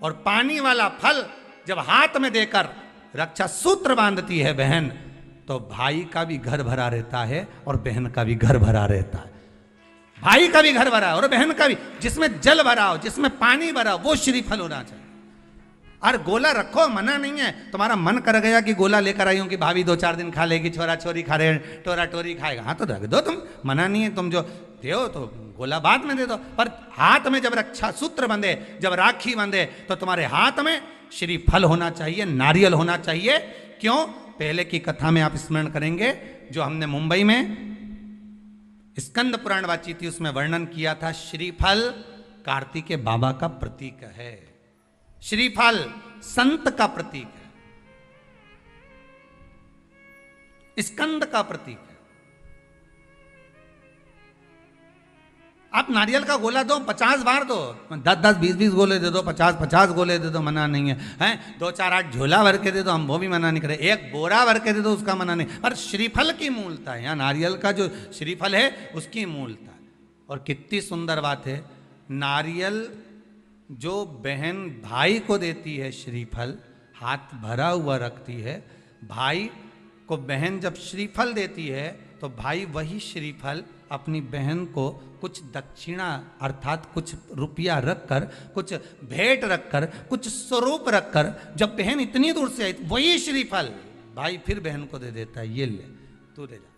और पानी वाला फल जब हाथ में देकर रक्षा सूत्र बांधती है बहन, तो भाई का भी घर भरा रहता है और बहन का भी घर भरा रहता है, भाई का भी घर भरा और बहन का भी, जिसमें जल भरा हो, जिसमें पानी भरा हो, वो श्रीफल होना चाहिए। और गोला रखो, मना नहीं है, तुम्हारा मन कर गया कि गोला लेकर आई हूं कि भाभी 2-4 दिन खा लेगी, छोरा छोरी खा रहे, टोरा टोरी खाएगा, हाँ तो रख दो, तुम मना नहीं है, तुम जो दो तो गोला बाद में दे दो, पर हाथ में जब रक्षा सूत्र बंधे, जब राखी बंधे, तो तुम्हारे हाथ में श्रीफल होना चाहिए, नारियल होना चाहिए। क्यों? पहले की कथा में आप स्मरण करेंगे, जो हमने मुंबई में स्कंद पुराण वाची थी, उसमें वर्णन किया था, श्रीफल कार्तिकेय बाबा का प्रतीक है, श्रीफल संत का प्रतीक है, स्कंद का प्रतीक है। आप नारियल का गोला दो 50 बार दो, 10-10, 20-20 गोले दे दो, 50-50 गोले दे दो, मना नहीं है, हैं 2-4-8 झोला भर के दे दो, हम वो भी मना नहीं करे, एक बोरा भर के दे दो, उसका मना नहीं। पर श्रीफल की मूलता है, यहाँ नारियल का जो श्रीफल है उसकी मूलता है। और कितनी सुंदर बात है, नारियल जो बहन भाई को देती है श्रीफल, हाथ भरा हुआ रखती है, भाई को बहन जब श्रीफल देती है तो भाई वही श्रीफल अपनी बहन को कुछ दक्षिणा अर्थात कुछ रुपया रखकर, कुछ भेंट रखकर, कुछ स्वरूप रखकर, जब बहन इतनी दूर से आई वही श्रीफल भाई फिर बहन को दे देता है, ये ले तू ले जा,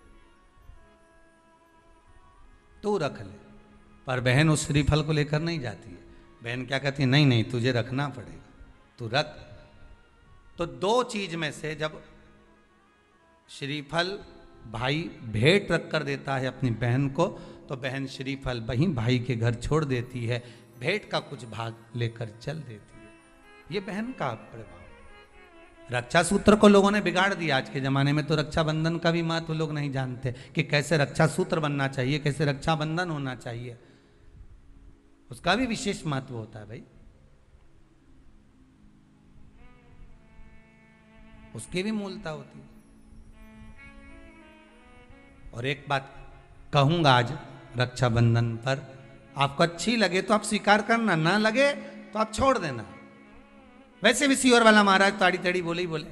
तू रख ले। पर बहन उस श्रीफल को लेकर नहीं जाती है, बहन क्या कहती है, नहीं नहीं तुझे रखना पड़ेगा, तू रख। तो दो चीज में से जब श्रीफल भाई भेंट रख कर देता है अपनी बहन को, तो बहन श्रीफल वहीं भाई के घर छोड़ देती है, भेंट का कुछ भाग लेकर चल देती है। ये बहन का प्रभाव। रक्षा सूत्र को लोगों ने बिगाड़ दिया आज के जमाने में, तो रक्षाबंधन का भी महत्व लोग नहीं जानते कि कैसे रक्षा सूत्र बनना चाहिए, कैसे रक्षाबंधन होना चाहिए, उसका भी विशेष महत्व होता है भाई, उसकी भी मूलता होती है। और एक बात कहूंगा आज रक्षाबंधन पर, आपको अच्छी लगे तो आप स्वीकार करना, ना लगे तो आप छोड़ देना। वैसे भी सीवर वाला महाराज ताड़ी ताड़ी बोले ही बोले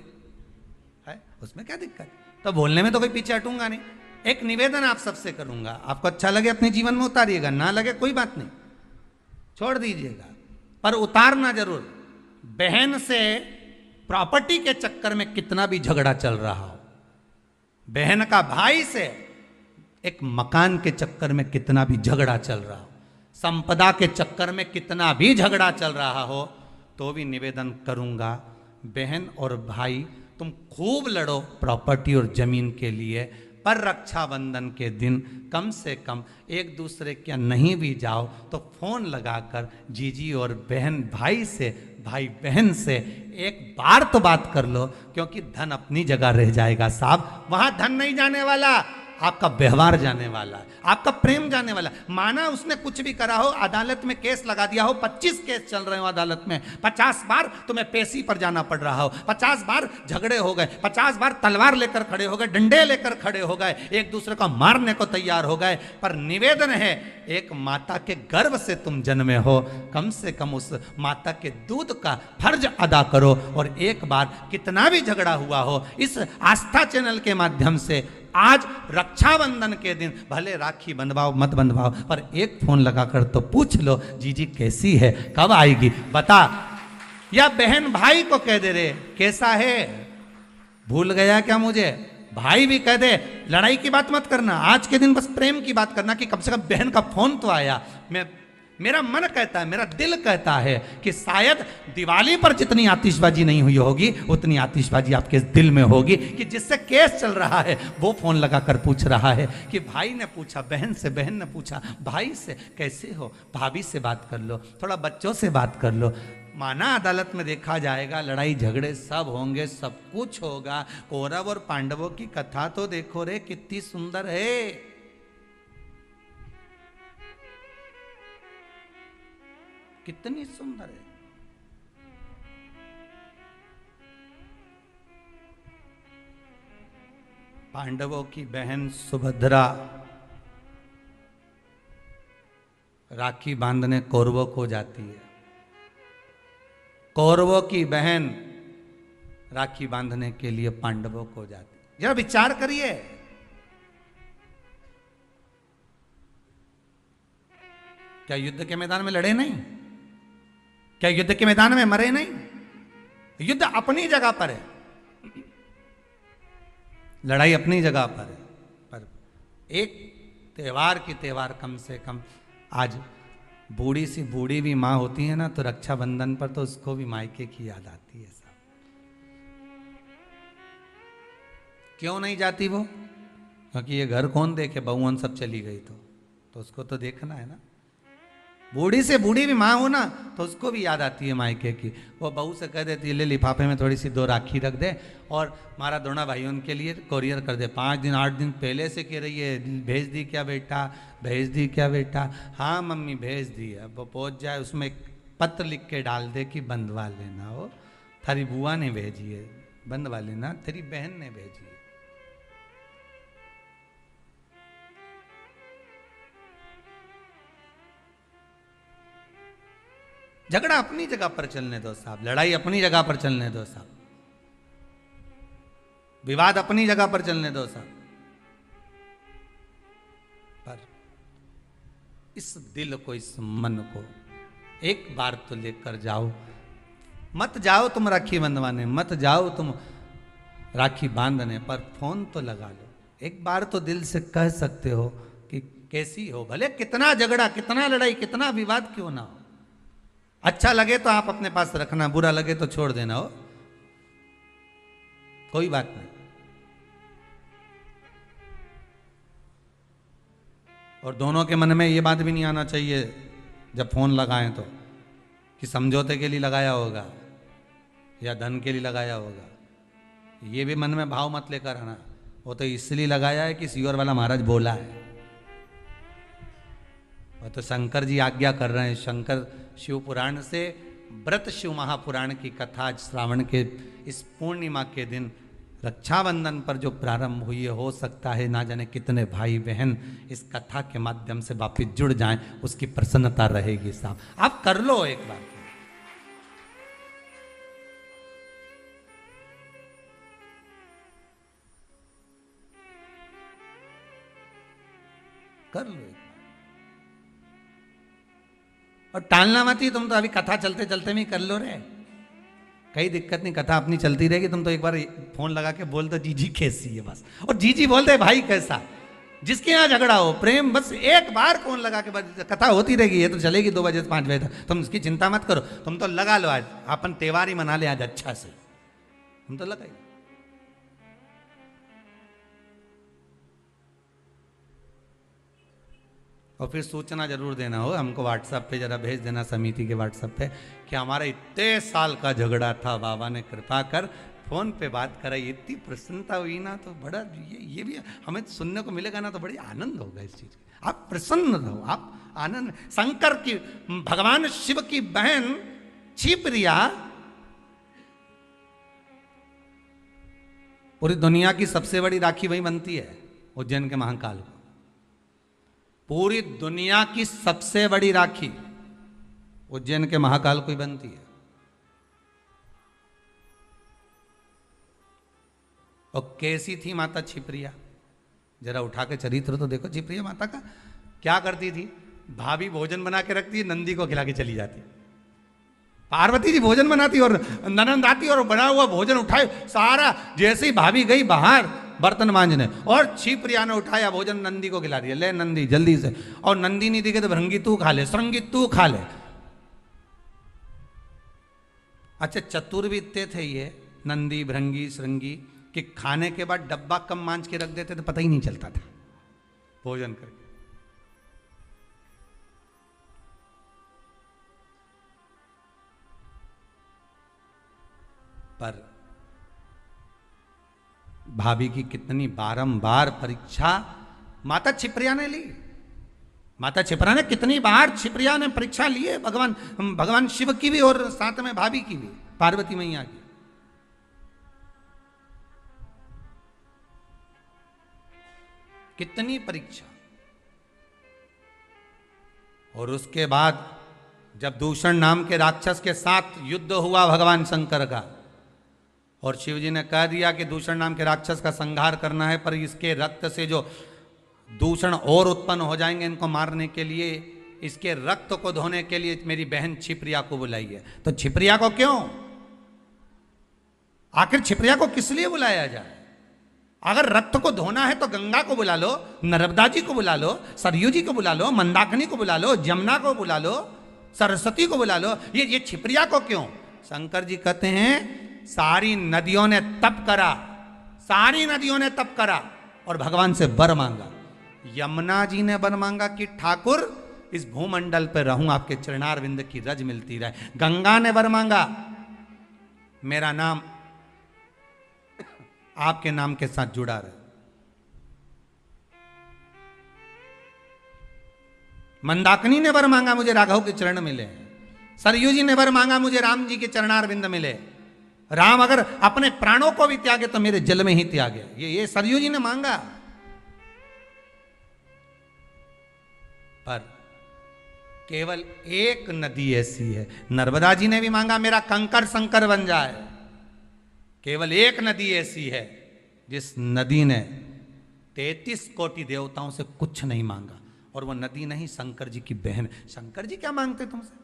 है, उसमें क्या दिक्कत, तो बोलने में तो कोई पीछे हटूंगा नहीं। एक निवेदन आप सबसे करूंगा, आपको अच्छा लगे अपने जीवन में उतारिएगा, ना लगे कोई बात नहीं, छोड़ दीजिएगा, पर उतारना जरूर। बहन से प्रॉपर्टी के चक्कर में कितना भी झगड़ा चल रहा हो, बहन का भाई से एक मकान के चक्कर में कितना भी झगड़ा चल रहा हो, संपदा के चक्कर में कितना भी झगड़ा चल रहा हो, तो भी निवेदन करूंगा, बहन और भाई तुम खूब लड़ो प्रॉपर्टी और जमीन के लिए, पर रक्षाबंधन के दिन कम से कम एक दूसरे के नहीं भी जाओ तो फोन लगाकर जीजी और बहन भाई से, भाई बहन से एक बार तो बात कर लो, क्योंकि धन अपनी जगह रह जाएगा साहब, वहां धन नहीं जाने वाला, आपका व्यवहार जाने वाला है, आपका प्रेम जाने वाला। माना उसने कुछ भी करा हो, अदालत में केस लगा दिया हो, 25 केस चल रहे हो अदालत में, 50 बार तुम्हें पेशी पर जाना पड़ रहा हो, 50 बार झगड़े हो गए, 50 बार तलवार लेकर खड़े हो गए, डंडे लेकर खड़े हो गए, एक दूसरे को मारने को तैयार हो गए, पर निवेदन है, एक माता के गर्भ से तुम जन्मे हो, कम से कम उस माता के दूध का फर्ज अदा करो। और एक बार कितना भी झगड़ा हुआ हो, इस आस्था चैनल के माध्यम से आज रक्षाबंधन के दिन भले राखी बंधवाओ मत बंधवाओ, पर एक फोन लगाकर तो पूछ लो, जीजी कैसी है, कब आएगी बता, या बहन भाई को कह दे रे कैसा है, भूल गया क्या मुझे, भाई भी कह दे, लड़ाई की बात मत करना, आज के दिन बस प्रेम की बात करना, कि कम से कम बहन का फोन तो आया। मेरा मन कहता है, मेरा दिल कहता है कि शायद दिवाली पर जितनी आतिशबाजी नहीं हुई होगी, उतनी आतिशबाजी आपके दिल में होगी, कि जिससे केस चल रहा है वो फोन लगाकर पूछ रहा है कि भाई ने पूछा बहन से, बहन ने पूछा भाई से, कैसे हो, भाभी से बात कर लो, थोड़ा बच्चों से बात कर लो। माना अदालत में देखा जाएगा, लड़ाई झगड़े सब होंगे, सब कुछ होगा, कौरव और पांडवों की कथा तो देखो रे कितनी सुंदर है, कितनी सुंदर है। पांडवों की बहन सुभद्रा राखी बांधने कौरवों को जाती है, कौरवों की बहन राखी बांधने के लिए पांडवों को जाती है। जरा विचार करिए, क्या युद्ध के मैदान में लड़े नहीं, क्या युद्ध के मैदान में मरे नहीं, युद्ध अपनी जगह पर है, लड़ाई अपनी जगह पर है, पर एक त्योहार की त्योहार कम से कम, आज बूढ़ी सी बूढ़ी भी माँ होती है ना, तो रक्षाबंधन पर तो उसको भी मायके की याद आती है सब। क्यों नहीं जाती वो, क्योंकि ये घर कौन देखे, बहुवन सब चली गई तो उसको तो देखना है ना। बूढ़ी से बूढ़ी भी माँ हो ना तो उसको भी याद आती है मायके की। वो बहू से कह देती है ले लिफाफे में थोड़ी सी 2 राखी रख दे और हमारा दोनों भाई उनके लिए कोरियर कर दे। 5 दिन 8 दिन पहले से कह रही है भेज दी क्या बेटा, भेज दी क्या बेटा। हाँ मम्मी भेज दी। अब वो पहुँच जाए उसमें एक पत्र लिख के डाल दे कि बंधवा लेना हो, थारी बुआ ने भेजी है, बंधवा लेना, तेरी बहन ने भेजी है। झगड़ा अपनी जगह पर चलने दो साहब, लड़ाई अपनी जगह पर चलने दो साहब, विवाद अपनी जगह पर चलने दो साहब, पर इस दिल को, इस मन को एक बार तो लेकर जाओ। मत जाओ तुम राखी बंधवाने, मत जाओ तुम राखी बांधने, पर फोन तो लगा लो। एक बार तो दिल से कह सकते हो कि कैसी हो, भले कितना झगड़ा, कितना लड़ाई, कितना विवाद क्यों ना हो। अच्छा लगे तो आप अपने पास रखना, बुरा लगे तो छोड़ देना हो, कोई बात नहीं। और दोनों के मन में ये बात भी नहीं आना चाहिए जब फोन लगाएं तो कि समझौते के लिए लगाया होगा या धन के लिए लगाया होगा। ये भी मन में भाव मत लेकर आना, वो तो इसलिए लगाया है कि सीवर वाला महाराज बोला है। वो तो शंकर जी आज्ञा कर रहे हैं। शंकर शिव पुराण से व्रत शिव महापुराण की कथा आज श्रावण के इस पूर्णिमा के दिन रक्षाबंधन पर जो प्रारंभ हुई है, हो सकता है ना जाने कितने भाई बहन इस कथा के माध्यम से वापिस जुड़ जाएं, उसकी प्रसन्नता रहेगी साहब। आप कर लो एक बार, कर लो एक बार। और टालना मत ही, तुम तो अभी कथा चलते चलते में कर लो रे, कई दिक्कत नहीं, कथा अपनी चलती रहेगी। तुम तो एक बार फोन लगा के बोल दो जीजी कैसी है बस, और जीजी बोल दे भाई कैसा। जिसके यहाँ झगड़ा हो प्रेम, बस एक बार फोन लगा के बस कथा होती रहेगी। ये तो चलेगी 2 बजे से 5 बजे तक, तुम इसकी चिंता मत करो। तुम तो लगा लो, आज अपन त्योहार ही मना ले आज अच्छा से, तुम तो लगाई। और फिर सूचना जरूर देना हो हमको, व्हाट्सएप पे जरा भेज देना, समिति के व्हाट्सएप पे, कि हमारा इतने साल का झगड़ा था, बाबा ने कृपा कर फोन पे बात कराई, इतनी प्रसन्नता हुई ना। तो बड़ा ये भी हमें सुनने को मिलेगा ना, तो बड़ी आनंद होगा इस चीज। आप प्रसन्न रहो, आप आनंद। शंकर की, भगवान शिव की बहन छिप्रिया पूरी दुनिया की सबसे बड़ी राखी वही बनती है, उज्जैन के महाकाल को। पूरी दुनिया की सबसे बड़ी राखी उज्जैन के महाकाल को ही बनती है। और कैसी थी माता छिप्रिया, जरा उठा के चरित्र तो देखो छिप्रिया माता का। क्या करती थी, भाभी भोजन बना के रखती है, नंदी को खिला के चली जाती। पार्वती जी भोजन बनाती और ननंद आती और बना हुआ भोजन उठाए सारा। जैसे ही भाभी गई बाहर बर्तन मांजने, और छिप्रिया ने उठाया भोजन, नंदी को खिला दिया, ले नंदी जल्दी से। और नंदी नहीं दिखे तो भृंगी तू खा ले, श्रृंगी तू खा ले। अच्छा, चतुर भी इतने थे ये नंदी भृंगी श्रृंगी कि खाने के बाद डब्बा कम मांझ के रख देते तो पता ही नहीं चलता था भोजन करके। पर भाभी की कितनी बारंबार परीक्षा माता छिप्रिया ने ली। माता छिप्रिया ने कितनी बार छिप्रिया ने परीक्षा ली है, भगवान शिव की भी और साथ में भाभी की भी, पार्वती मैया की। कितनी परीक्षा। और उसके बाद जब दूषण नाम के राक्षस के साथ युद्ध हुआ भगवान शंकर का, और शिव जी ने कह दिया कि दूषण नाम के राक्षस का संहार करना है, पर इसके रक्त से जो दूषण और उत्पन्न हो जाएंगे, इनको मारने के लिए, इसके रक्त को धोने के लिए मेरी बहन छिप्रिया को बुलाइए। तो छिप्रिया को क्यों, आखिर छिप्रिया को किस लिए बुलाया जाए? अगर रक्त को धोना है तो गंगा को बुला लो, नर्मदा जी को बुला लो, सरयू जी को बुला लो, मंदाकिनी को बुला लो, जमुना को बुला लो, सरस्वती को बुला लो, ये छिप्रिया को क्यों? शंकर जी कहते हैं सारी नदियों ने तप करा, सारी नदियों ने तप करा और भगवान से वर मांगा। यमुना जी ने वर मांगा कि ठाकुर इस भूमंडल पर रहूं, आपके चरणार विंद की रज मिलती रहे। गंगा ने वर मांगा, मेरा नाम आपके नाम के साथ जुड़ा रहे। मंदाकिनी ने वर मांगा, मुझे राघव के चरण मिले। सरयू जी ने वर मांगा, मुझे राम जी के चरणार विंद मिले। राम अगर अपने प्राणों को भी त्यागे तो मेरे जल में ही त्यागे, ये सरयू जी ने मांगा। पर केवल एक नदी ऐसी है, नर्मदा जी ने भी मांगा मेरा कंकर संकर बन जाए। केवल एक नदी ऐसी है जिस नदी ने 33 कोटि देवताओं से कुछ नहीं मांगा, और वो नदी नहीं, शंकर जी की बहन। शंकर जी क्या मांगते तुमसे?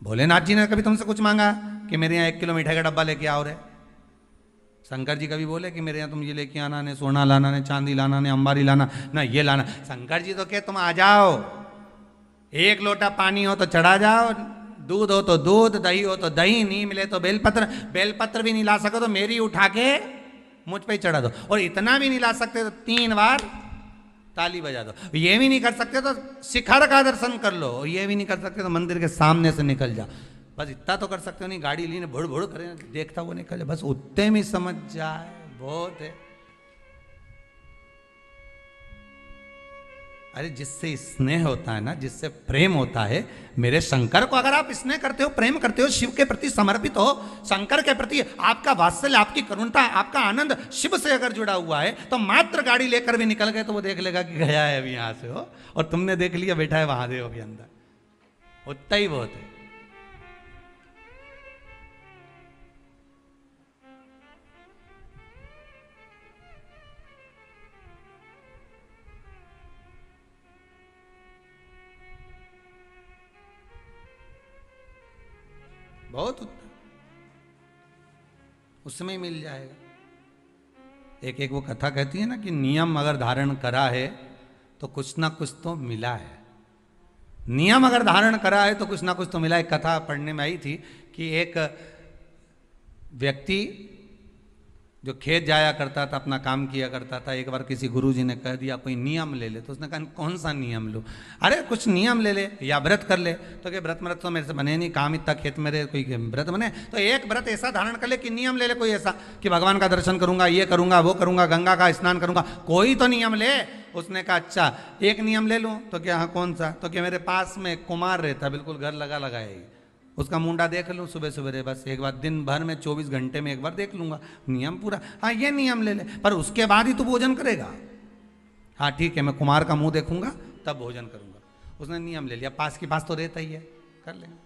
भोलेनाथ जी ने कभी तुमसे कुछ मांगा कि मेरे यहाँ 1 किलो मिठाई का डब्बा लेके आओ रे? शंकर जी कभी बोले कि मेरे यहाँ तुम ये लेके आना, ने सोना लाना, ने चांदी लाना, ने अंबारी लाना, ना ये लाना? शंकर जी तो कहे तुम आ जाओ, 1 लोटा पानी हो तो चढ़ा जाओ, दूध हो तो दूध, दही हो तो दही, नहीं मिले तो बेलपत्र, बेलपत्र भी नहीं ला सको तो मेरी उठा के मुझ पे ही चढ़ा दो, और इतना भी नहीं ला सकते तो 3 बार ताली बजा दो। ये भी नहीं कर सकते तो शिखर का दर्शन कर लो, और ये भी नहीं कर सकते तो मंदिर के सामने से निकल जाओ। बस इतना तो कर सकते हो, नहीं गाड़ी ली भुड़ भुड़ करे देखता वो निकल जाए, बस उतने में समझ जाए बहुत है। अरे जिससे स्नेह होता है ना, जिससे प्रेम होता है, मेरे शंकर को अगर आप स्नेह करते हो, प्रेम करते हो, शिव के प्रति समर्पित हो, शंकर के प्रति आपका वात्सल्य, आपकी करुणता, आपका आनंद शिव से अगर जुड़ा हुआ है, तो मात्र गाड़ी लेकर भी निकल गए तो वो देख लेगा कि गया है अभी यहां से हो, और तुमने देख लिया बैठा है महादेव अभी अंदर, उतना ही बहुत है। बहुत उसमें मिल जाएगा। एक वो कथा कहती है ना कि नियम अगर धारण करा है तो कुछ ना कुछ तो मिला है। नियम अगर धारण करा है तो कुछ ना कुछ तो मिला है। कथा पढ़ने में आई थी कि एक व्यक्ति जो खेत जाया करता था, अपना काम किया करता था, एक बार किसी गुरुजी ने कह दिया कोई नियम ले ले, तो उसने कहा कौन सा नियम लो? अरे कुछ नियम ले ले या व्रत कर ले। तो क्या व्रत तो मेरे से बने नहीं, काम इतना खेत में रहे, कोई व्रत बने? तो एक व्रत ऐसा धारण कर ले कि नियम ले ले कोई ऐसा कि भगवान का दर्शन करूंगा, ये करूंगा, वो करूंगा, गंगा का स्नान करूंगा, कोई तो नियम ले। उसने कहा अच्छा एक नियम ले लूँ। तो क्या हाँ कौन सा? तो क्या मेरे पास में कुमार रहता, बिल्कुल घर लगा लगाए, उसका मुंडा देख लूँ सुबह सुबह, बस एक बार दिन भर में 24 घंटे में एक बार देख लूंगा, नियम पूरा। हाँ ये नियम ले ले, पर उसके बाद ही तू भोजन करेगा। हाँ ठीक है, मैं कुमार का मुंह देखूंगा तब भोजन करूंगा। उसने नियम ले लिया, पास के पास तो रहता ही है, कर लेंगे।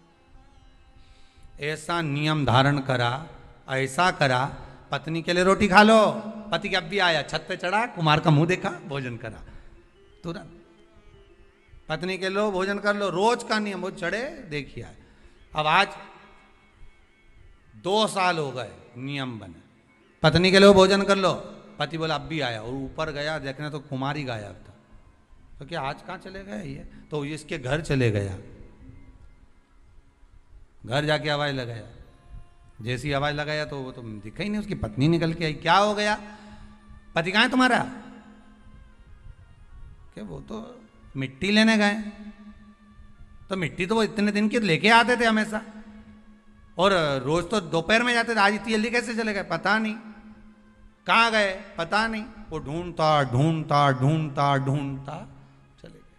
ऐसा नियम धारण करा, ऐसा करा, पत्नी के लिए रोटी खा लो, पति के अब भी आया, छत पे चढ़ा, कुमार का मुंह देखा, भोजन करा तुरंत। पत्नी के लो भोजन कर लो, रोज का नियम। वो चढ़े देखिए, अब आज 2 साल हो गए नियम बने, पत्नी के लिए भोजन कर लो, पति बोला अब भी आया, और ऊपर गया देखने तो कुमार ही गायब था। तो क्या आज कहाँ चले गए ये? तो इसके घर चले गया, घर जाके आवाज लगाया, जैसी आवाज लगाया तो वो तो दिखा ही नहीं, उसकी पत्नी निकल के आई। क्या हो गया? पति कहाँ है तुम्हारा? क्या वो तो मिट्टी लेने गए। तो मिट्टी तो वो इतने दिन की लेके आते थे हमेशा, और रोज तो दोपहर में जाते थे, आज इतनी जल्दी कैसे चले गए? पता नहीं कहाँ गए, पता नहीं। वो ढूंढता ढूंढता ढूंढता ढूंढता चले गए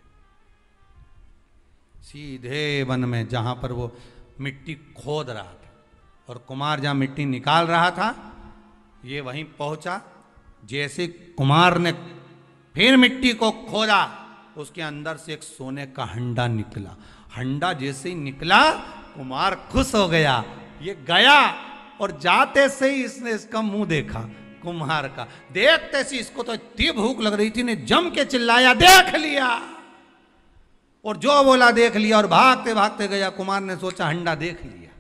सीधे वन में, जहां पर वो मिट्टी खोद रहा था, और कुमार जहां मिट्टी निकाल रहा था, ये वहीं पहुंचा। जैसे कुमार ने फिर मिट्टी को खोदा, उसके अंदर से एक सोने का हंडा निकला। हंडा जैसे ही निकला, कुमार खुश हो गया, ये गया, और जाते से ही इसने इसका मुंह देखा कुम्हार का। देखते से इसको तो इतनी भूख लग रही थी, ने जम के चिल्लाया देख लिया, और जो बोला देख लिया, और भागते भागते गया। कुमार ने सोचा हंडा देख लिया,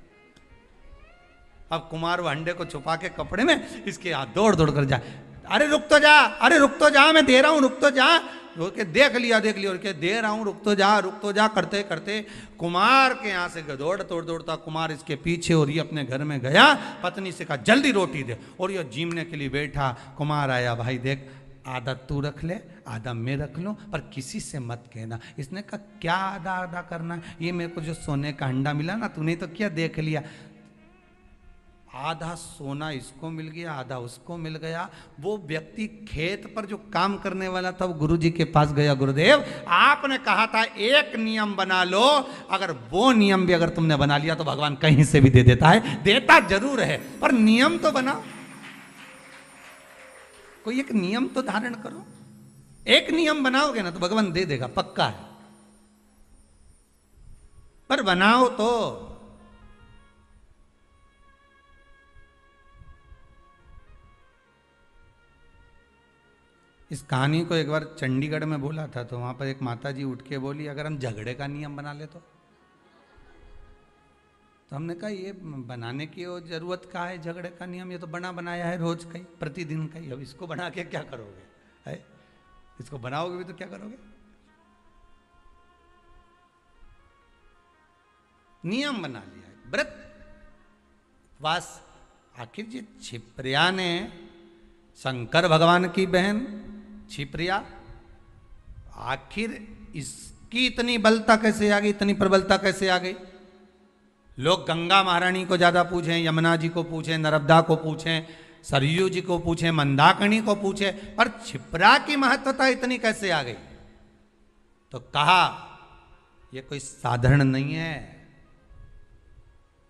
अब कुमार वो हंडे को छुपा के कपड़े में इसके हाथ दौड़ दौड़ कर जाए, अरे रुक तो जा, अरे रुक तो जा, मैं दे रहा हूं, रुक तो जा। के देख लिया और के दे रहा हूं, रुक तो जा करते करते कुमार के यहाँ से दौड़ता कुमार इसके पीछे, और ये अपने घर में गया, पत्नी से कहा जल्दी रोटी दे, और ये जीमने के लिए बैठा। कुमार आया, भाई देख आधा तू रख ले, आधा मैं रख लूं, पर किसी से मत कहना। इसने कहा क्या आधा आधा करना, ये मेरे को जो सोने का अंडा मिला ना, तूने तो क्या देख लिया, आधा सोना इसको मिल गया, आधा उसको मिल गया। वो व्यक्ति खेत पर जो काम करने वाला था, वो गुरुजी के पास गया, गुरुदेव आपने कहा था एक नियम बना लो, अगर वो नियम भी अगर तुमने बना लिया तो भगवान कहीं से भी दे देता है। देता जरूर है, पर नियम तो बनाओ, कोई एक नियम तो धारण करो। एक नियम बनाओगे ना तो भगवान दे देगा, पक्का है, पर बनाओ तो। इस कहानी को एक बार चंडीगढ़ में बोला था, तो वहां पर एक माता जी उठ के बोली, अगर हम झगड़े का नियम बना ले तो हमने कहा ये बनाने की वो जरूरत का है, झगड़े का नियम ये तो बना बनाया है रोज का ही, प्रतिदिन का ही, अब इसको बना के क्या करोगे, है इसको बनाओगे भी तो क्या करोगे। नियम बना लिया है, व्रत वास। आखिर जी छिप्रिया ने शंकर भगवान की बहन छिप्रिया, आखिर इसकी इतनी बलता कैसे आ गई, इतनी प्रबलता कैसे आ गई। लोग गंगा महारानी को ज्यादा पूछें, यमुना जी को पूछें, नर्मदा को पूछें, सरयू जी को पूछें, मंदाकिनी को पूछें, पर छिप्रा की महत्वता इतनी कैसे आ गई। तो कहा ये कोई साधारण नहीं है।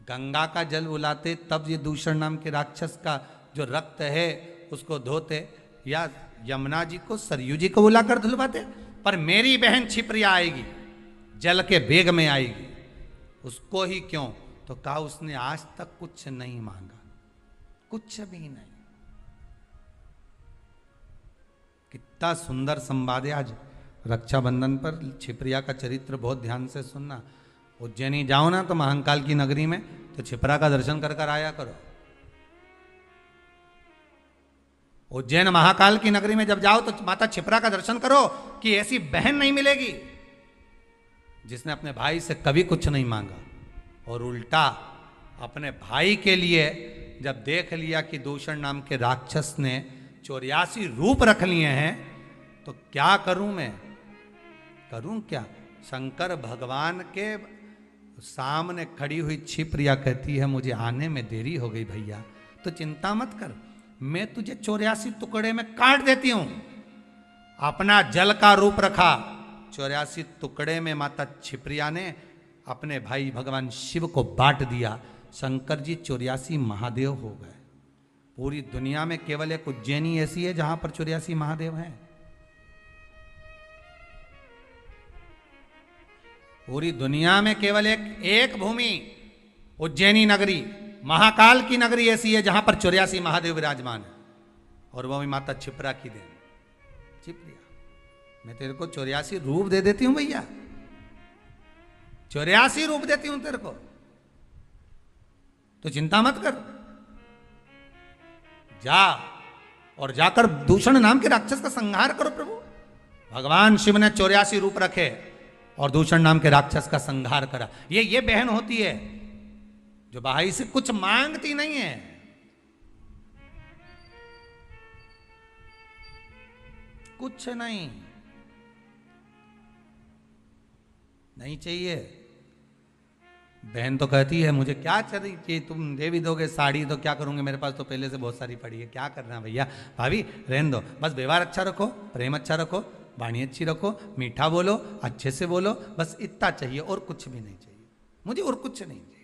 गंगा का जल उलाते तब ये दूषण नाम के राक्षस का जो रक्त है उसको धोते, या यमुना जी को सरयू जी को बुलाकर धुलवाते, पर मेरी बहन छिप्रिया आएगी, जल के वेग में आएगी, उसको ही क्यों। तो कहा उसने आज तक कुछ नहीं मांगा, कुछ भी नहीं। कितना सुंदर संवाद है। आज रक्षाबंधन पर छिप्रिया का चरित्र बहुत ध्यान से सुनना। उज्जैनी जाओ ना तो महाकाल की नगरी में, तो छिप्रा का दर्शन कर कर आया करो। उज्जैन महाकाल की नगरी में जब जाओ तो माता छिप्रा का दर्शन करो, कि ऐसी बहन नहीं मिलेगी जिसने अपने भाई से कभी कुछ नहीं मांगा, और उल्टा अपने भाई के लिए जब देख लिया कि दूषण नाम के राक्षस ने 84 रूप रख लिए हैं, तो क्या करूं मैं, करूं क्या। शंकर भगवान के सामने खड़ी हुई छिप्रिया कहती है, मुझे आने में देरी हो गई भैया, तो चिंता मत कर, मैं तुझे 84 टुकड़े में काट देती हूं। अपना जल का रूप रखा, 84 टुकड़े में माता छिप्रिया ने अपने भाई भगवान शिव को बांट दिया। शंकर जी 84 महादेव हो गए। पूरी दुनिया में केवल एक उज्जैनी ऐसी है जहां पर 84 महादेव हैं। पूरी दुनिया में केवल एक भूमि उज्जैनी नगरी, महाकाल की नगरी ऐसी है जहां पर 84 महादेव विराजमान है, और वो भी माता छिप्रा की देन। छिप्रिया, मैं तेरे को 84 रूप दे देती हूं भैया, 84 रूप देती हूं तेरे को, तो चिंता मत कर, जा और जाकर दूषण नाम के राक्षस का संहार करो। प्रभु भगवान शिव ने 84 रूप रखे और दूषण नाम के राक्षस का संहार करा। ये बहन होती है जो भाई से कुछ मांगती नहीं है। कुछ नहीं चाहिए। बहन तो कहती है मुझे क्या चाहिए, तुम दे भी दोगे साड़ी तो क्या करूंगे, मेरे पास तो पहले से बहुत सारी पड़ी है, क्या करना भैया। भाभी रहने दो, बस व्यवहार अच्छा रखो, प्रेम अच्छा रखो, वाणी अच्छी रखो, मीठा बोलो, अच्छे से बोलो, बस इतना चाहिए, और कुछ भी नहीं चाहिए मुझे, और कुछ नहीं चाहिए।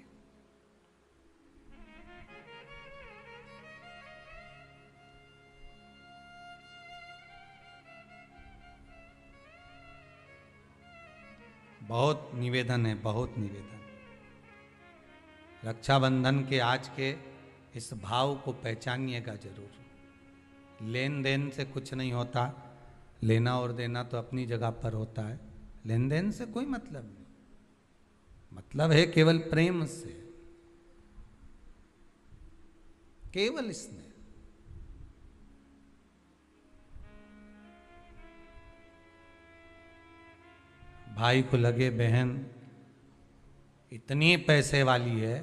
बहुत निवेदन है, बहुत निवेदन। रक्षाबंधन के आज के इस भाव को पहचानिएगा जरूर। लेन देन से कुछ नहीं होता, लेना और देना तो अपनी जगह पर होता है, लेन देन से कोई मतलब नहीं, मतलब है केवल प्रेम से, केवल इसमें। भाई को लगे बहन इतनी पैसे वाली है,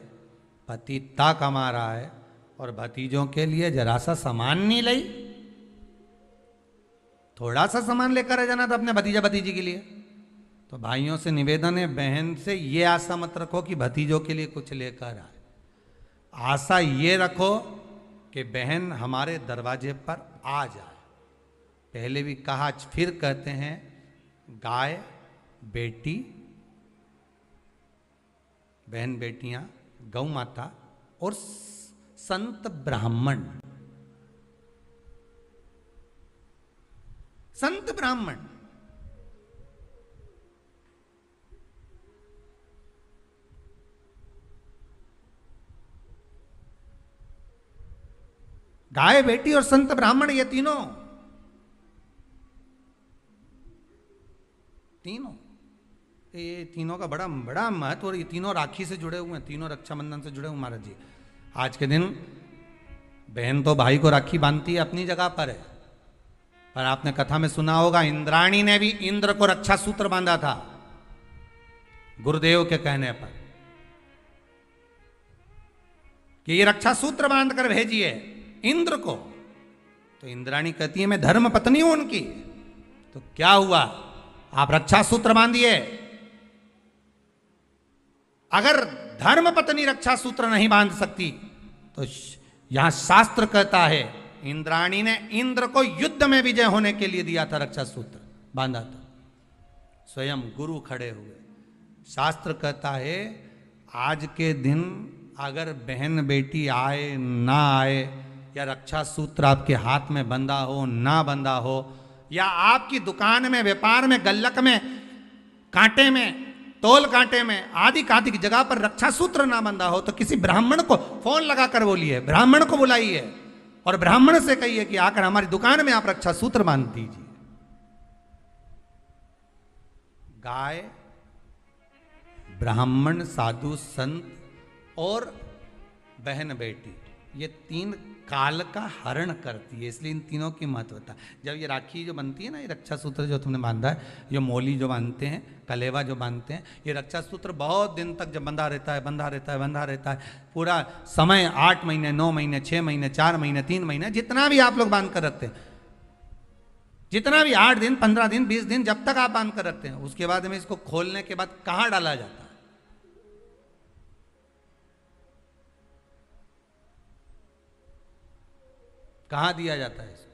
पति इतना कमा रहा है, और भतीजों के लिए जरा सा सामान नहीं लाई, थोड़ा सा सामान लेकर आ जाना था अपने भतीजा भतीजी के लिए। तो भाइयों से निवेदन है, बहन से ये आशा मत रखो कि भतीजों के लिए कुछ लेकर आए। आशा ये रखो कि बहन हमारे दरवाजे पर आ जाए। पहले भी कहा, फिर कहते हैं, गाय बेटी, बहन बेटियां, गौ माता और संत ब्राह्मण। संत ब्राह्मण गाय बेटी और संत ब्राह्मण, ये तीनों ये तीनों का बड़ा बड़ा महत्व। और ये तीनों राखी से जुड़े हुए हैं, तीनों रक्षाबंधन से जुड़े हुए महाराज जी। आज के दिन बहन तो भाई को राखी बांधती है, अपनी जगह पर है, पर आपने कथा में सुना होगा इंद्राणी ने भी इंद्र को रक्षा सूत्र बांधा था गुरुदेव के कहने पर कि ये रक्षा सूत्र बांध कर भेजिए इंद्र को। तो इंद्राणी कहती है मैं धर्म पत्नी हूं उनकी। तो क्या हुआ, आप रक्षा सूत्र बांधिए। अगर धर्म पत्नी रक्षा सूत्र नहीं बांध सकती तो यहां शास्त्र कहता है इंद्राणी ने इंद्र को युद्ध में विजय होने के लिए दिया था, रक्षा सूत्र बांधा था। स्वयं गुरु खड़े हुए। शास्त्र कहता है आज के दिन अगर बहन बेटी आए ना आए, या रक्षा सूत्र आपके हाथ में बंधा हो ना बंधा हो, या आपकी दुकान में, व्यापार में, गल्लक में, कांटे में, तोल कांटे में आदि आदि की जगह पर रक्षा सूत्र ना बंधा हो, तो किसी ब्राह्मण को फोन लगाकर बोलिए, ब्राह्मण को बुलाइए और ब्राह्मण से कहिए कि आकर हमारी दुकान में आप रक्षा सूत्र बांध दीजिए। गाय, ब्राह्मण, साधु, संत और बहन बेटी, ये तीन काल का हरण करती है, इसलिए इन तीनों की महत्वता। जब ये राखी जो बनती है ना, ये रक्षा सूत्र जो तुमने बांधा है, ये मोली जो बांधते हैं, कलेवा जो बांधते हैं, ये रक्षा सूत्र बहुत दिन तक जब बंधा रहता है, बंधा रहता है, बंधा रहता है, पूरा समय 8 महीने, 9 महीने, 6 महीने, 4 महीने, 3 महीने, जितना भी आप लोग बांध कर रखते हैं, जितना भी 8 दिन, 15 दिन, 20 दिन, जब तक आप बांध कर रखते हैं, उसके बाद में इसको खोलने के बाद कहाँ डाला जाता है? कहां दिया जाता है इसको?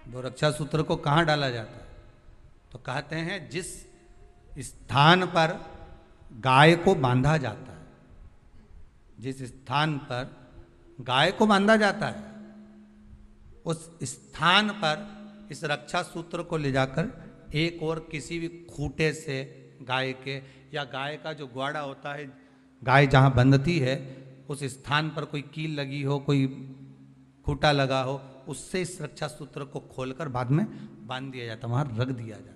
वो रक्षा सूत्र को कहां डाला जाता है? तो कहते हैं जिस स्थान पर गाय को बांधा जाता है, जिस स्थान पर गाय को बांधा जाता है, उस स्थान पर इस रक्षा सूत्र को ले जाकर एक और किसी भी खूंटे से गाय के, या गाय का जो ग्वाड़ा होता है, गाय जहाँ बंधती है उस स्थान पर कोई कील लगी हो, कोई खूंटा लगा हो, उससे इस रक्षा सूत्र को खोलकर बाद में बांध दिया जाता, वहां रख दिया जाता।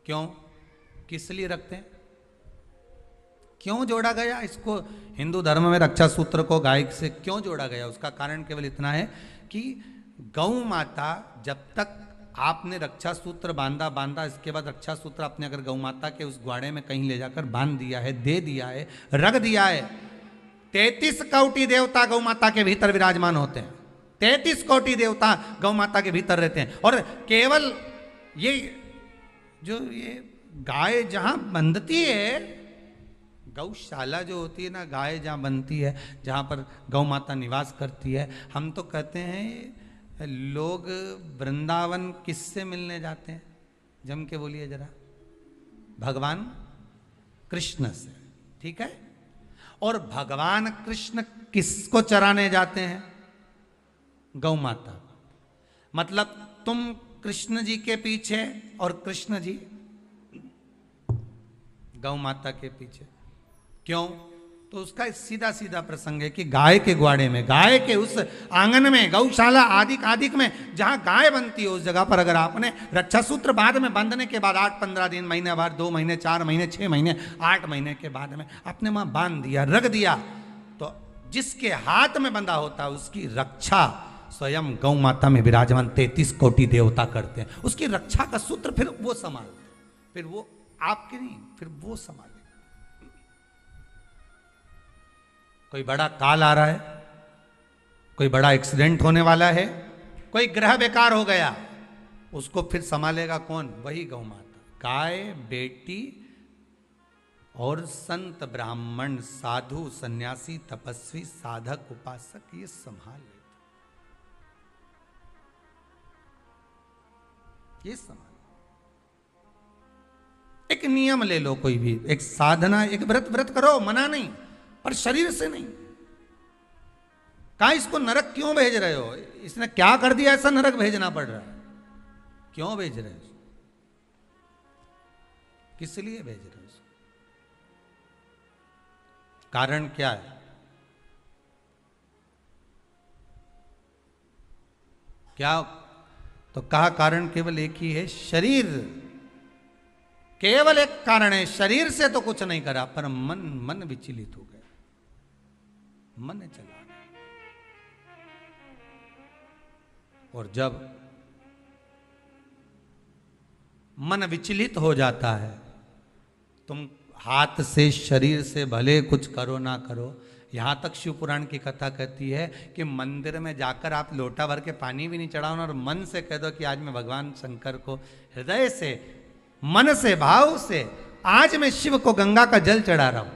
क्यों, किस लिए रखते हैं, क्यों जोड़ा गया इसको? हिंदू धर्म में रक्षा सूत्र को गाय से क्यों जोड़ा गया? उसका कारण केवल इतना है कि गौ माता, जब तक आपने रक्षा सूत्र बांधा, इसके बाद रक्षा सूत्र आपने अगर गौ माता के उस ग्वाड़े में कहीं ले जाकर बांध दिया है, दे दिया है, रख दिया है, 33 कोटि देवता गौ माता के भीतर विराजमान होते हैं। 33 कोटि देवता गौ माता के भीतर रहते हैं। और केवल ये जो ये गाय जहां बंधती है, गौशाला जो होती है ना, गाय जहां बनती है, जहां पर गौ माता निवास करती है, हम तो कहते हैं लोग वृंदावन किससे मिलने जाते हैं? जम के बोलिए जरा, भगवान कृष्ण से, ठीक है? और भगवान कृष्ण किसको चराने जाते हैं? गौ माता। मतलब तुम कृष्ण जी के पीछे और कृष्ण जी गौ माता के पीछे। क्यों? तो उसका सीधा सीधा प्रसंग है कि गाय के ग्वाड़े में, गाय के उस आंगन में, गौशाला आदि आदिक में जहां गाय बनती है, उस जगह पर अगर आपने रक्षा सूत्र बाद में बांधने के बाद 8-15 दिन, महीने बाद, 2 महीने, 4 महीने, 6 महीने, 8 महीने के बाद में आपने वहां बांध दिया, रख दिया, तो जिसके हाथ में बंधा होता है उसकी रक्षा स्वयं गौ माता में विराजमान 33 कोटि देवता करते हैं। उसकी रक्षा का सूत्र फिर वो संभालते, फिर वो आपके नहीं, फिर वो संभाले। कोई बड़ा काल आ रहा है, कोई बड़ा एक्सीडेंट होने वाला है, कोई ग्रह बेकार हो गया, उसको फिर संभालेगा कौन? वही गौ माता। गाय, बेटी और संत, ब्राह्मण, साधु, सन्यासी, तपस्वी, साधक, उपासक ये संभाल लेते, ये संभाल। एक नियम ले लो, कोई भी एक साधना, एक व्रत करो, मना नहीं, पर शरीर से नहीं। कहा इसको नरक क्यों भेज रहे हो? इसने क्या कर दिया ऐसा नरक भेजना पड़ रहा है? क्यों भेज रहे हो? किस लिए भेज रहे हो? कारण क्या है? क्या? तो कहा कारण केवल एक ही है, शरीर। केवल एक कारण है, शरीर से तो कुछ नहीं करा, पर मन विचलित हो गया, मन चला गया। और जब मन विचलित हो जाता है, तुम हाथ से, शरीर से भले कुछ करो ना करो। यहां तक शिव पुराण की कथा कहती है कि मंदिर में जाकर आप लोटा भर के पानी भी नहीं चढ़ाओ और मन से कह दो कि आज मैं भगवान शंकर को हृदय से, मन से, भाव से, आज मैं शिव को गंगा का जल चढ़ा रहा हूं,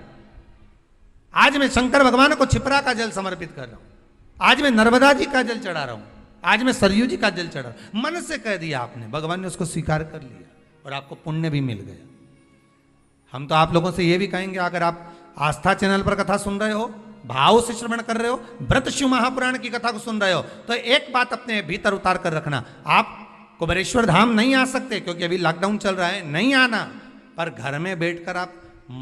आज मैं शंकर भगवान को छिपरा का जल समर्पित कर रहा हूं, आज मैं नर्मदा जी का जल चढ़ा रहा हूं, आज मैं सरयू जी का जल चढ़ा रहा हूं। मन से कह दिया आपने, भगवान ने उसको स्वीकार कर लिया और आपको पुण्य भी मिल गया। हम तो आप लोगों से ये भी कहेंगे, अगर आप आस्था चैनल पर कथा सुन रहे हो, भाव से श्रवण कर रहे हो, व्रत शिव महापुराण की कथा को सुन रहे हो, तो एक बात अपने भीतर उतार कर रखना, आप कुबेरेश्वर धाम नहीं आ सकते क्योंकि अभी लॉकडाउन चल रहा है, नहीं आना, पर घर में बैठकर आप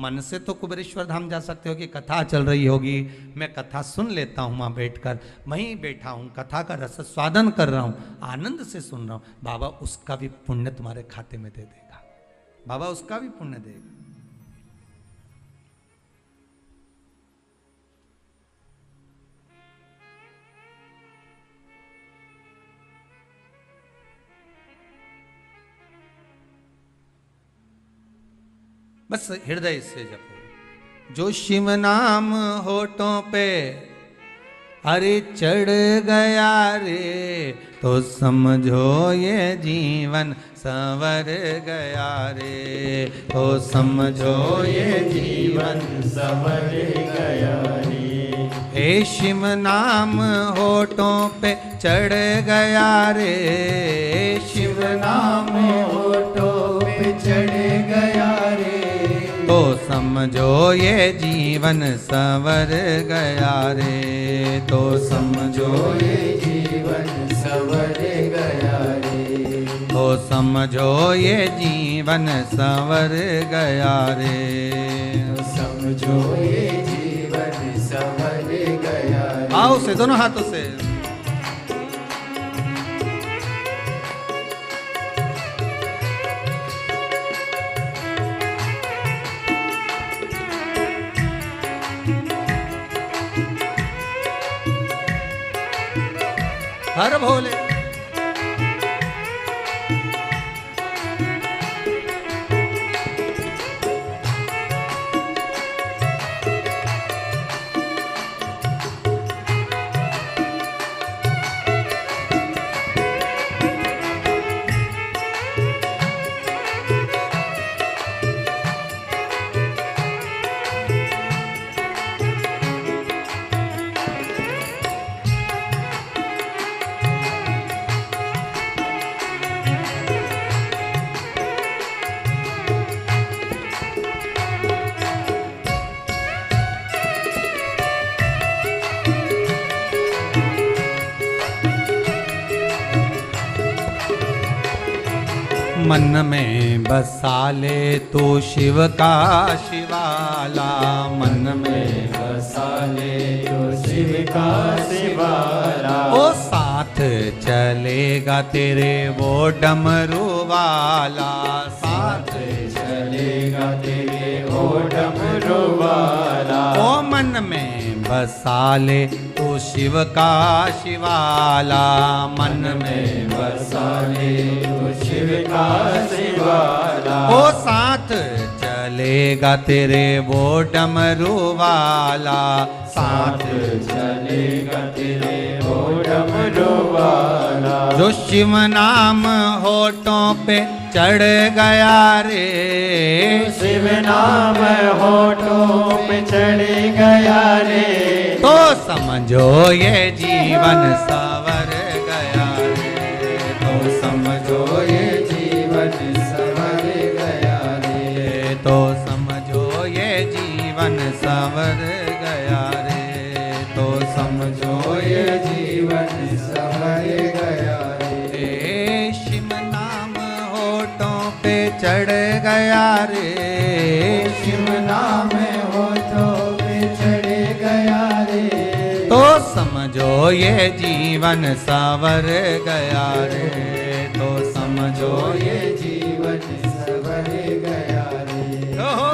मन से तो कुबेरेश्वर धाम जा सकते हो कि कथा चल रही होगी, मैं कथा सुन लेता हूँ, वहाँ बैठकर वहीं बैठा हूँ, कथा का रस स्वादन कर रहा हूँ, आनंद से सुन रहा हूँ, बाबा उसका भी पुण्य तुम्हारे खाते में दे देगा, बाबा उसका भी पुण्य देगा। बस हृदय से जपो। जो शिव नाम होठों पे अरे चढ़ गया रे, तो समझो ये जीवन संवर गया रे, तो समझो ये जीवन संवर गया रे। हे शिव नाम होठों पे चढ़ गया रे, शिव नाम होठों पे चढ़ गया रे, तो समझो ये जीवन संवर गया रे, तो समझो ये जीवन संवर गया रे, तो समझो ये जीवन संवर गया रे, तो समझो ये जीवन संवर गया रे। आओ से दोनों हाथों से। हर भोले मन में बसा ले तो शिव का शिवाला, मन में बसा ले तो शिव का शिवाला, ओ साथ चलेगा तेरे वो डमरू वाला, साथ चलेगा तेरे वो डमरू वाला, ओ मन में बसा ले तो शिव का शिवाला, मन में बसा ले तो शिव का शिवाला, ओ साथ चलेगा तेरे वो डमरू वाला, साथ चलेगा तेरे वो डमरू वाला। जो शिव नाम होठों पे चढ़ गया रे, शिव नाम होठों पे चढ़ गया रे, तो समझो ये जीवन सवर गया रे, तो समझो ये जीवन सवर गया रे, तो समझो ये जीवन सवर गया रे, तो समझो ये जीवन सवर गया रे। शिव नाम होठों पे चढ़ गया रे, शिव नाम होठों पे चढ़ गया रे, तो समझो ये जीवन सवर गया रे, तो समझो ये जीवन सवर गया रे। ओहो।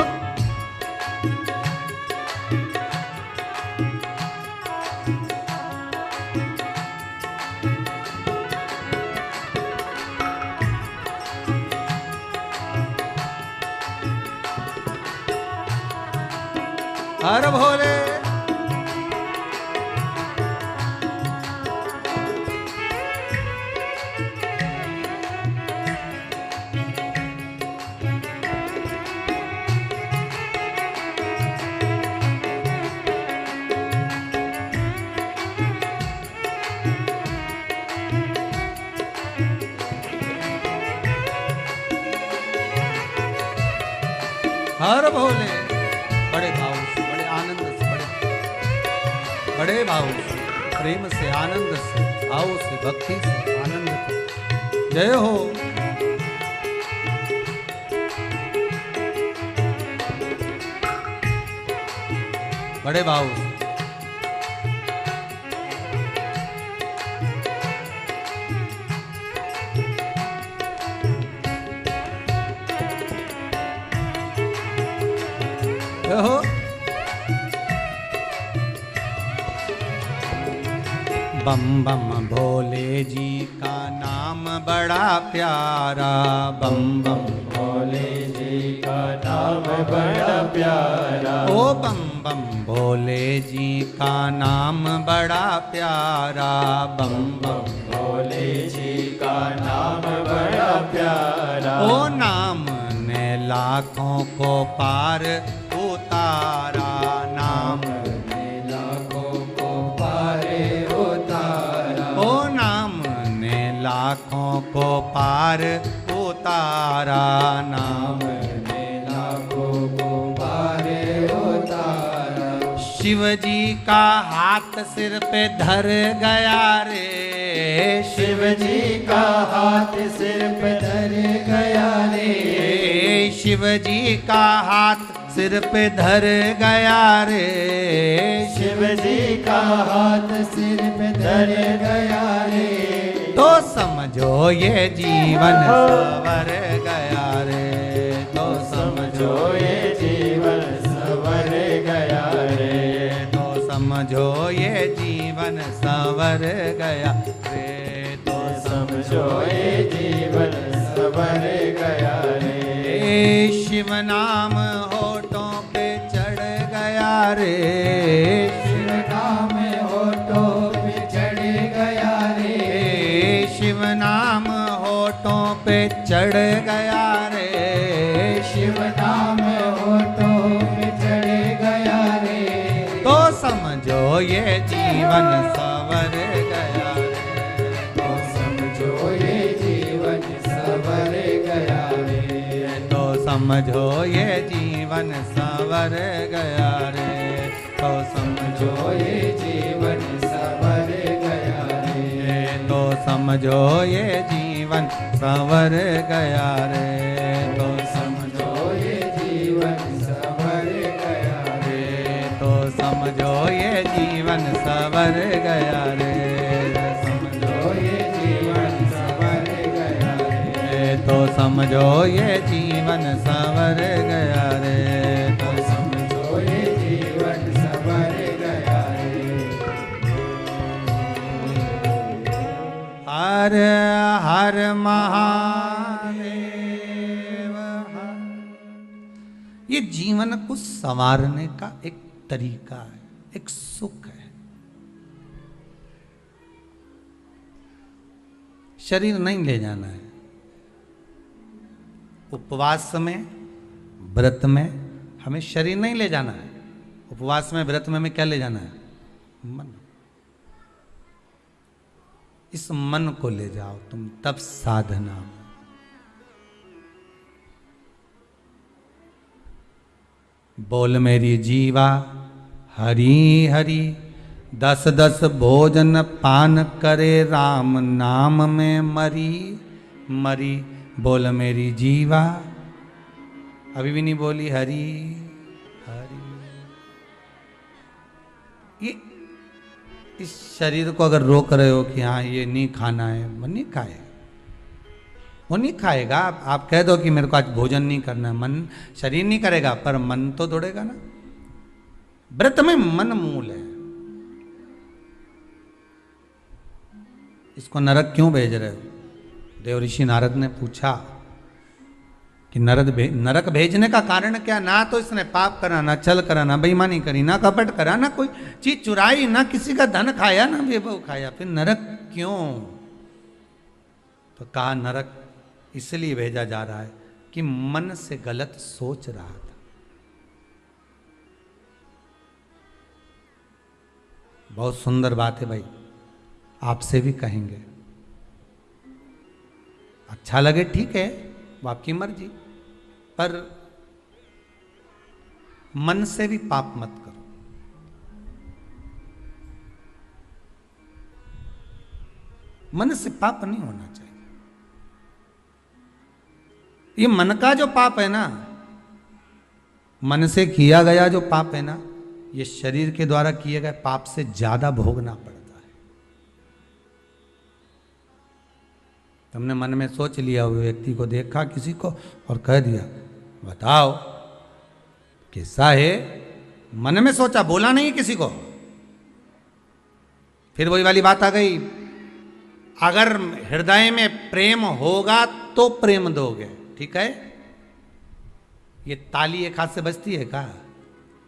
हर भोले। हर भोले। बड़े भाव से, बड़े आनंद से, बड़े भाव से, प्रेम से, आनंद से, भाव से, भक्ति से, आनंद से, जय हो। बड़े भाव से। जय हो। बम बम भोले जी का नाम बड़ा प्यारा, बम बम भोले जी का नाम बड़ा प्यारा, ओ बम बम भोले जी का नाम बड़ा प्यारा, बम बम भोले जी का नाम बड़ा प्यारा, ओ नाम ने लाखों को पार उतारा, नाम ने लाखों को पार उतारा, ओ नाम ने लाखों को पार उतारा, नाम ने लाखों को पार उतारा। शिव जी का हाथ सिर पे धर गया रे, शिव जी का हाथ सिर पे धर गया रे, शिव जी का हाथ सिर पे धर गया रे, शिव जी का हाथ सिर पे धर गया रे, तो समझो ये जीवन सवर गया रे, तो समझो ये जीवन सवर गया रे, तो समझो ये जीवन सवर गया रे, तो समझो ये जीवन सवर गया रे। शिव नाम होठों पे चढ़ गया रे, शिव नाम होठों पे चढ़ गया रे, शिव नाम होठों पे चढ़ गया रे, शिव नाम होठों पे चढ़ गया रे, तो समझो ये जीवन सवर गया रे, तो समझो ये जीवन सवर गया रे, तो समझो ये जीवन सवर गया रे, तो समझो ये जीवन सवर गया रे, तो समझो ये जीवन सवर गया रे, तो समझो ये जीवन सवर गया रे, तो समझो ये जीवन सवर गया रे, समझो ये जीवन सवर गया रे, तो समझो ये जीवन सवर गया रे, तो समझो ये जीवन सवर गया रे। हर हर महादेव, ये जीवन को संवारने का एक तरीका है, एक सुख है। शरीर नहीं ले जाना है। उपवास में, व्रत में हमें शरीर नहीं ले जाना है। उपवास में, व्रत में हमें क्या ले जाना है? मन। इस मन को ले जाओ तुम, तब साधना। बोल मेरी जीवा हरि हरि, 10 भोजन पान करे, राम नाम में मरी मरी। बोल मेरी जीवा, अभी भी नहीं बोली हरि हरि। ये इस शरीर को अगर रोक रहे हो कि हाँ ये नहीं खाना है, वो नहीं खाए, वो नहीं खाएगा। आप कह दो कि मेरे को आज भोजन नहीं करना है, मन, शरीर नहीं करेगा पर मन तो दौड़ेगा ना। व्रत में मन मूल है। इसको नरक क्यों भेज रहे हो? देव ऋषि नारद ने पूछा कि नरक भेजने का कारण क्या? ना तो इसने पाप करा, ना छल करा, ना बेईमानी करी, ना कपट करा, ना कोई चीज चुराई, ना किसी का धन खाया, ना वैभव खाया, फिर नरक क्यों? तो कहा नरक इसलिए भेजा जा रहा है कि मन से गलत सोच रहा था। बहुत सुंदर बात है भाई, आपसे भी कहेंगे। अच्छा लगे ठीक है, वो आपकी मर्जी, पर मन से भी पाप मत करो। मन से पाप नहीं होना चाहिए। ये मन का जो पाप है ना, मन से किया गया जो पाप है ना, ये शरीर के द्वारा किए गए पाप से ज्यादा भोगना पड़ता है। तुमने मन में सोच लिया, वो व्यक्ति को देखा किसी को और कह दिया बताओ कैसा है, मन में सोचा, बोला नहीं किसी को। फिर वही वाली बात आ गई, अगर हृदय में प्रेम होगा तो प्रेम दोगे, ठीक है। ये ताली एक हाथ से बजती है का?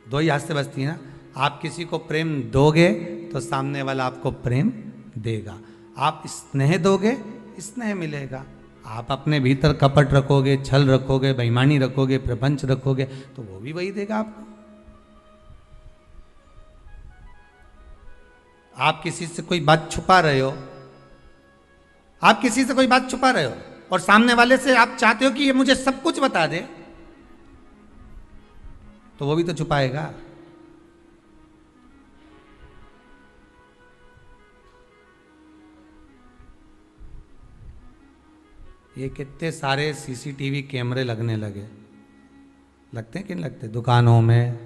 दो ही हाथ से बजती है ना। आप किसी को प्रेम दोगे तो सामने वाला आपको प्रेम देगा। आप स्नेह दोगे, स्नेह मिलेगा। आप अपने भीतर कपट रखोगे, छल रखोगे, बेईमानी रखोगे, प्रपंच रखोगे, तो वो भी वही देगा आपको। आप किसी से कोई बात छुपा रहे हो, आप किसी से कोई बात छुपा रहे हो और सामने वाले से आप चाहते हो कि ये मुझे सब कुछ बता दे, तो वो भी तो छुपाएगा। ये कितने सारे सीसीटीवी कैमरे लगने लगे, लगते हैं कि नहीं लगते? दुकानों में,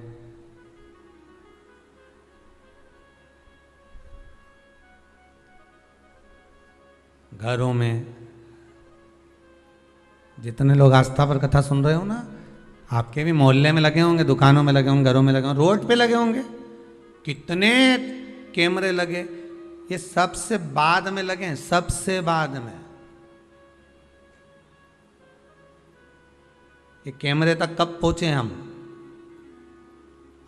घरों में। जितने लोग आस्था पर कथा सुन रहे हो ना, आपके भी मोहल्ले में लगे होंगे, दुकानों में लगे होंगे, घरों में लगे होंगे, रोड पे लगे होंगे। कितने कैमरे लगे, ये सबसे बाद में लगे हैं, सबसे बाद में। ये कैमरे तक कब पहुंचे हम,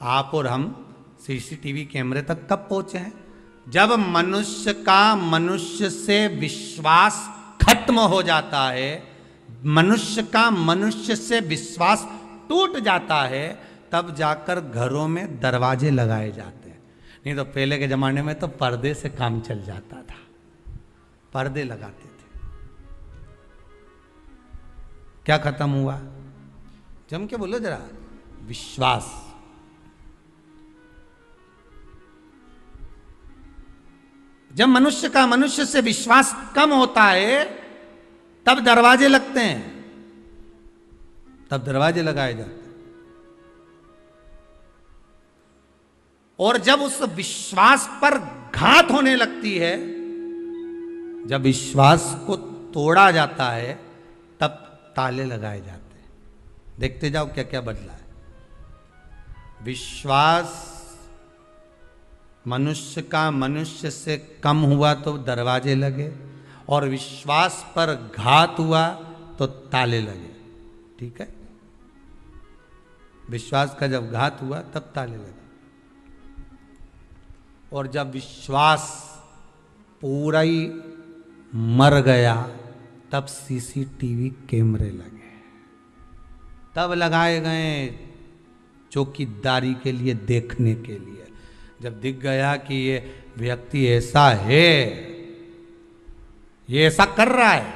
आप और हम सीसीटीवी कैमरे तक कब पहुंचे हैं? जब मनुष्य का मनुष्य से विश्वास खत्म हो जाता है, मनुष्य का मनुष्य से विश्वास टूट जाता है, तब जाकर घरों में दरवाजे लगाए जाते हैं। नहीं तो पहले के जमाने में तो पर्दे से काम चल जाता था, पर्दे लगाते थे। क्या खत्म हुआ? जम के बोलो जरा, विश्वास। जब मनुष्य का मनुष्य से विश्वास कम होता है, तब दरवाजे लगते हैं, तब दरवाजे लगाए जाते हैं। और जब उस विश्वास पर घात होने लगती है, जब विश्वास को तोड़ा जाता है, तब ताले लगाए जाते हैं। देखते जाओ क्या क्या बदला है। विश्वास मनुष्य का मनुष्य से कम हुआ तो दरवाजे लगे, और विश्वास पर घात हुआ तो ताले लगे, ठीक है। विश्वास का जब घात हुआ तब ताले लगे। और जब विश्वास पूरा ही मर गया तब सीसीटीवी कैमरे लगे, तब लगाए गए चौकीदारी के लिए, देखने के लिए। जब दिख गया कि ये व्यक्ति ऐसा है, ये ऐसा कर रहा है,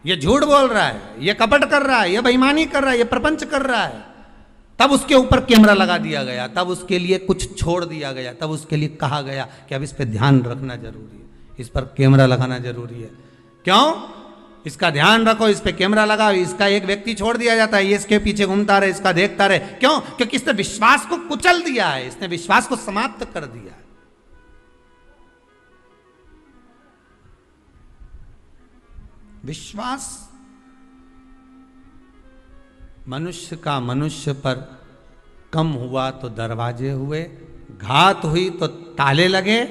ये झूठ बोल रहा है, ये कपट कर रहा है, ये बेईमानी कर रहा है, ये प्रपंच कर रहा है, तब उसके ऊपर कैमरा लगा दिया गया, तब उसके लिए कुछ छोड़ दिया गया, तब उसके लिए कहा गया कि अब इस पे ध्यान रखना जरूरी है, इस पर कैमरा लगाना जरूरी है। क्यों? इसका ध्यान रखो, इस पे कैमरा लगाओ। इसका एक व्यक्ति छोड़ दिया जाता है, ये इसके पीछे घूमता रहे, इसका देखता रहे। क्यों? क्योंकि इसने विश्वास को कुचल दिया है, इसने विश्वास को समाप्त कर दिया है। विश्वास मनुष्य का मनुष्य पर कम हुआ तो दरवाजे हुए, घात हुई तो ताले लगे,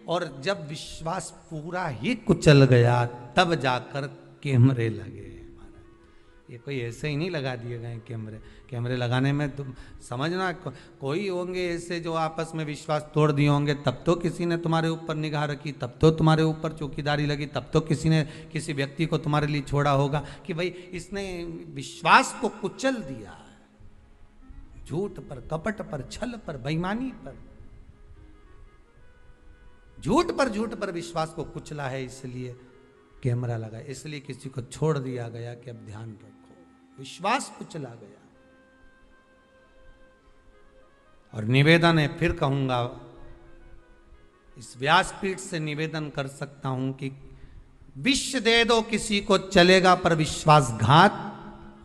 और जब विश्वास पूरा ही कुचल गया तब जाकर कैमरे लगे। ये कोई ऐसे ही नहीं लगा दिए गए कैमरे। कैमरे लगाने में तुम समझना, कोई होंगे ऐसे जो आपस में विश्वास तोड़ दिए होंगे, तब तो किसी ने तुम्हारे ऊपर निगाह रखी, तब तो तुम्हारे ऊपर चौकीदारी लगी, तब तो किसी ने किसी व्यक्ति को तुम्हारे लिए छोड़ा होगा कि भाई इसने विश्वास को कुचल दिया, झूठ पर, कपट पर, छल पर, बेईमानी पर, झूठ पर विश्वास को कुचला है, इसलिए कैमरा लगा, इसलिए किसी को छोड़ दिया गया कि अब ध्यान रखो। विश्वास कुचला गया। और निवेदन है, फिर कहूंगा, इस व्यासपीठ से निवेदन कर सकता हूं कि विष दे दो किसी को चलेगा, पर विश्वासघात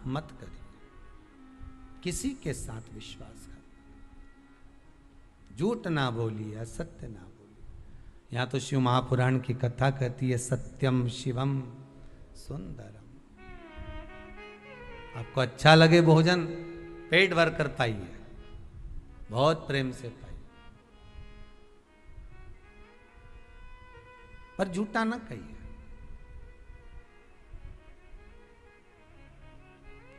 मत करिए किसी के साथ। विश्वासघात, झूठ ना बोलिए, असत्य ना बोलिए। यहां तो शिव महापुराण की कथा कहती है, सत्यम शिवम सुंदरम। आपको अच्छा लगे भोजन, पेट भर कर पाइए, बहुत प्रेम से पाइए, पर झूठा ना कहिए।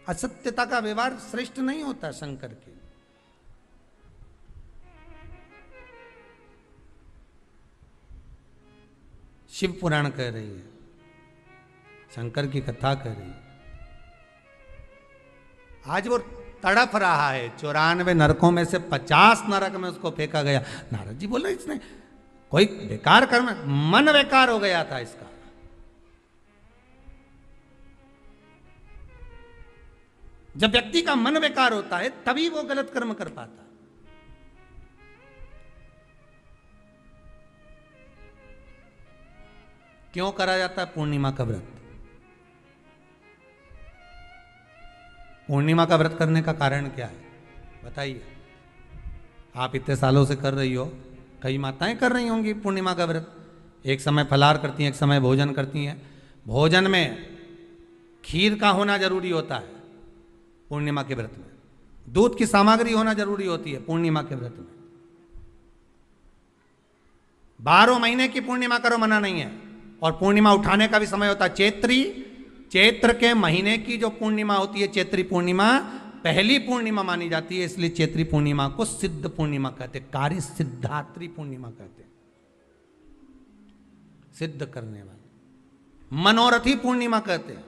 असत्यता का व्यवहार श्रेष्ठ नहीं होता शंकर के। शिव पुराण कह रही है, शंकर की कथा कह रही है। आज वो तड़प रहा है, 94 नरकों में से 50 नरक में उसको फेंका गया। नारद जी बोले इसने कोई बेकार कर्म, मन बेकार हो गया था इसका। जब व्यक्ति का मन बेकार होता है तभी वो गलत कर्म कर पाता है। क्यों करा जाता है पूर्णिमा का व्रत? पूर्णिमा का व्रत करने का कारण क्या है बताइए? आप इतने सालों से कर रही हो, कई माताएं कर रही होंगी पूर्णिमा का व्रत। एक समय फलाहार करती हैं, एक समय भोजन करती हैं। भोजन में खीर का होना जरूरी होता है पूर्णिमा के व्रत में, दूध की सामग्री होना जरूरी होती है पूर्णिमा के व्रत में। 12 महीने की पूर्णिमा करो, मना नहीं है। और पूर्णिमा उठाने का भी समय होता है चैत्री। चैत्र के महीने की जो पूर्णिमा होती है, चैत्री पूर्णिमा पहली पूर्णिमा मानी जाती है, इसलिए चैत्री पूर्णिमा को सिद्ध पूर्णिमा कहते हैं, कार्य सिद्धात्री पूर्णिमा कहते हैं, सिद्ध करने वाले। मनोरथी पूर्णिमा कहते हैं।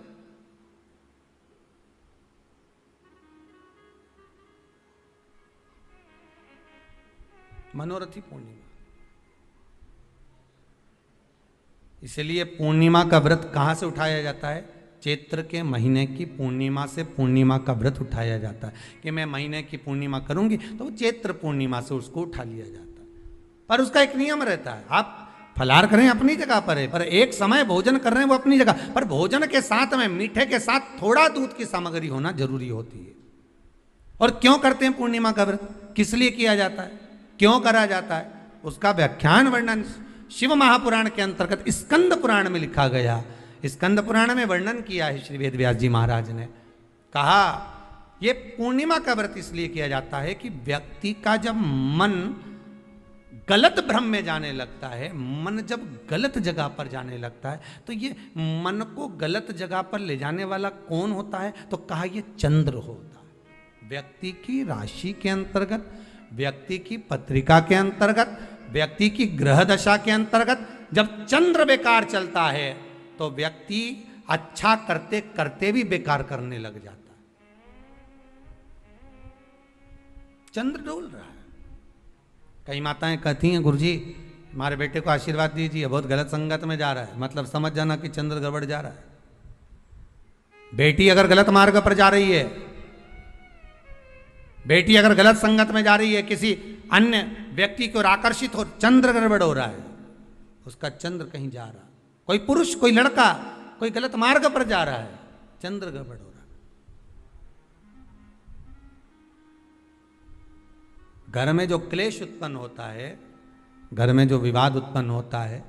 मनोरथी पूर्णिमा। इसलिए पूर्णिमा का व्रत कहां से उठाया जाता है? चैत्र के महीने की पूर्णिमा से पूर्णिमा का व्रत उठाया जाता है कि मैं महीने की पूर्णिमा करूंगी तो वो चैत्र पूर्णिमा से उसको उठा लिया जाता है। पर उसका एक नियम रहता है, आप फलाहार करें अपनी जगह पर है, पर एक समय भोजन कर रहे हैं वो अपनी जगह पर। भोजन के साथ में मीठे के साथ थोड़ा दूध की सामग्री होना जरूरी होती है। और क्यों करते हैं पूर्णिमा का व्रत? किस लिए किया जाता है, क्यों करा जाता है, उसका व्याख्यान वर्णन शिव महापुराण के अंतर्गत स्कंद पुराण में लिखा गया। स्कंद पुराण में वर्णन किया है श्री वेद व्यास जी महाराज ने। कहा यह पूर्णिमा का व्रत इसलिए किया जाता है कि व्यक्ति का जब मन गलत भ्रम में जाने लगता है, मन जब गलत जगह पर जाने लगता है, तो ये मन को गलत जगह पर ले जाने वाला कौन होता है? तो कहा यह चंद्र होता है, व्यक्ति की राशि के अंतर्गत, व्यक्ति की पत्रिका के अंतर्गत, व्यक्ति की ग्रह दशा के अंतर्गत जब चंद्र बेकार चलता है तो व्यक्ति अच्छा करते करते भी बेकार करने लग जाता है। चंद्र डोल रहा है। कई माताएं कहती हैं, गुरुजी हमारे बेटे को आशीर्वाद दीजिए, बहुत गलत संगत में जा रहा है, मतलब समझ जाना कि चंद्र गड़बड़ जा रहा है। बेटी अगर गलत मार्ग पर जा रही है, बेटी अगर गलत संगत में जा रही है, किसी अन्य व्यक्ति की ओर आकर्षित हो, चंद्र गड़बड़ हो रहा है, उसका चंद्र कहीं जा रहा है। कोई पुरुष, कोई लड़का कोई गलत मार्ग पर जा रहा है, चंद्र गड़बड़ हो रहा है। घर में जो क्लेश उत्पन्न होता है, घर में जो विवाद उत्पन्न होता है,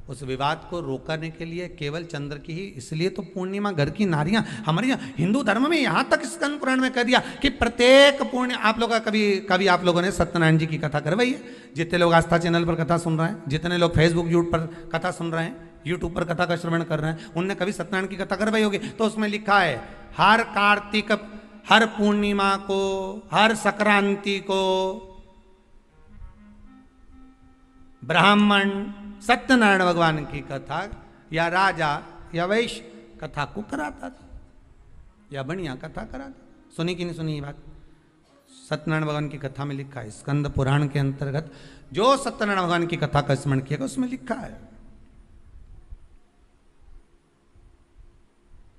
उस विवाद को रोकने के लिए केवल चंद्र की ही, इसलिए तो पूर्णिमा घर की नारियां, हमारे यहाँ हिंदू धर्म में यहाँ तक स्कंद पुराण में कह दिया कि प्रत्येक पूर्णिमा, आप लोग का कभी आप लोगों ने सत्यनारायण जी की कथा करवाई है? जितने लोग आस्था चैनल पर कथा सुन रहे हैं, जितने लोग फेसबुक यूट्यूब पर कथा सुन रहे हैं, यूट्यूब पर कथा का श्रवण कर रहे हैं, उनने कभी सत्यनारायण की कथा करवाई होगी। तो उसमें लिखा है हर कार्तिक, हर पूर्णिमा को, हर संक्रांति को ब्राह्मण सत्यनारायण भगवान की कथा या राजा या वैश्य कथा को कराता था, या बढ़िया कथा कराता। सुनी कि नहीं सुनी ये बात? सत्यनारायण भगवान की कथा में लिखा है, स्कंद पुराण के अंतर्गत जो सत्यनारायण भगवान की कथा का स्मरण किया उसमें लिखा है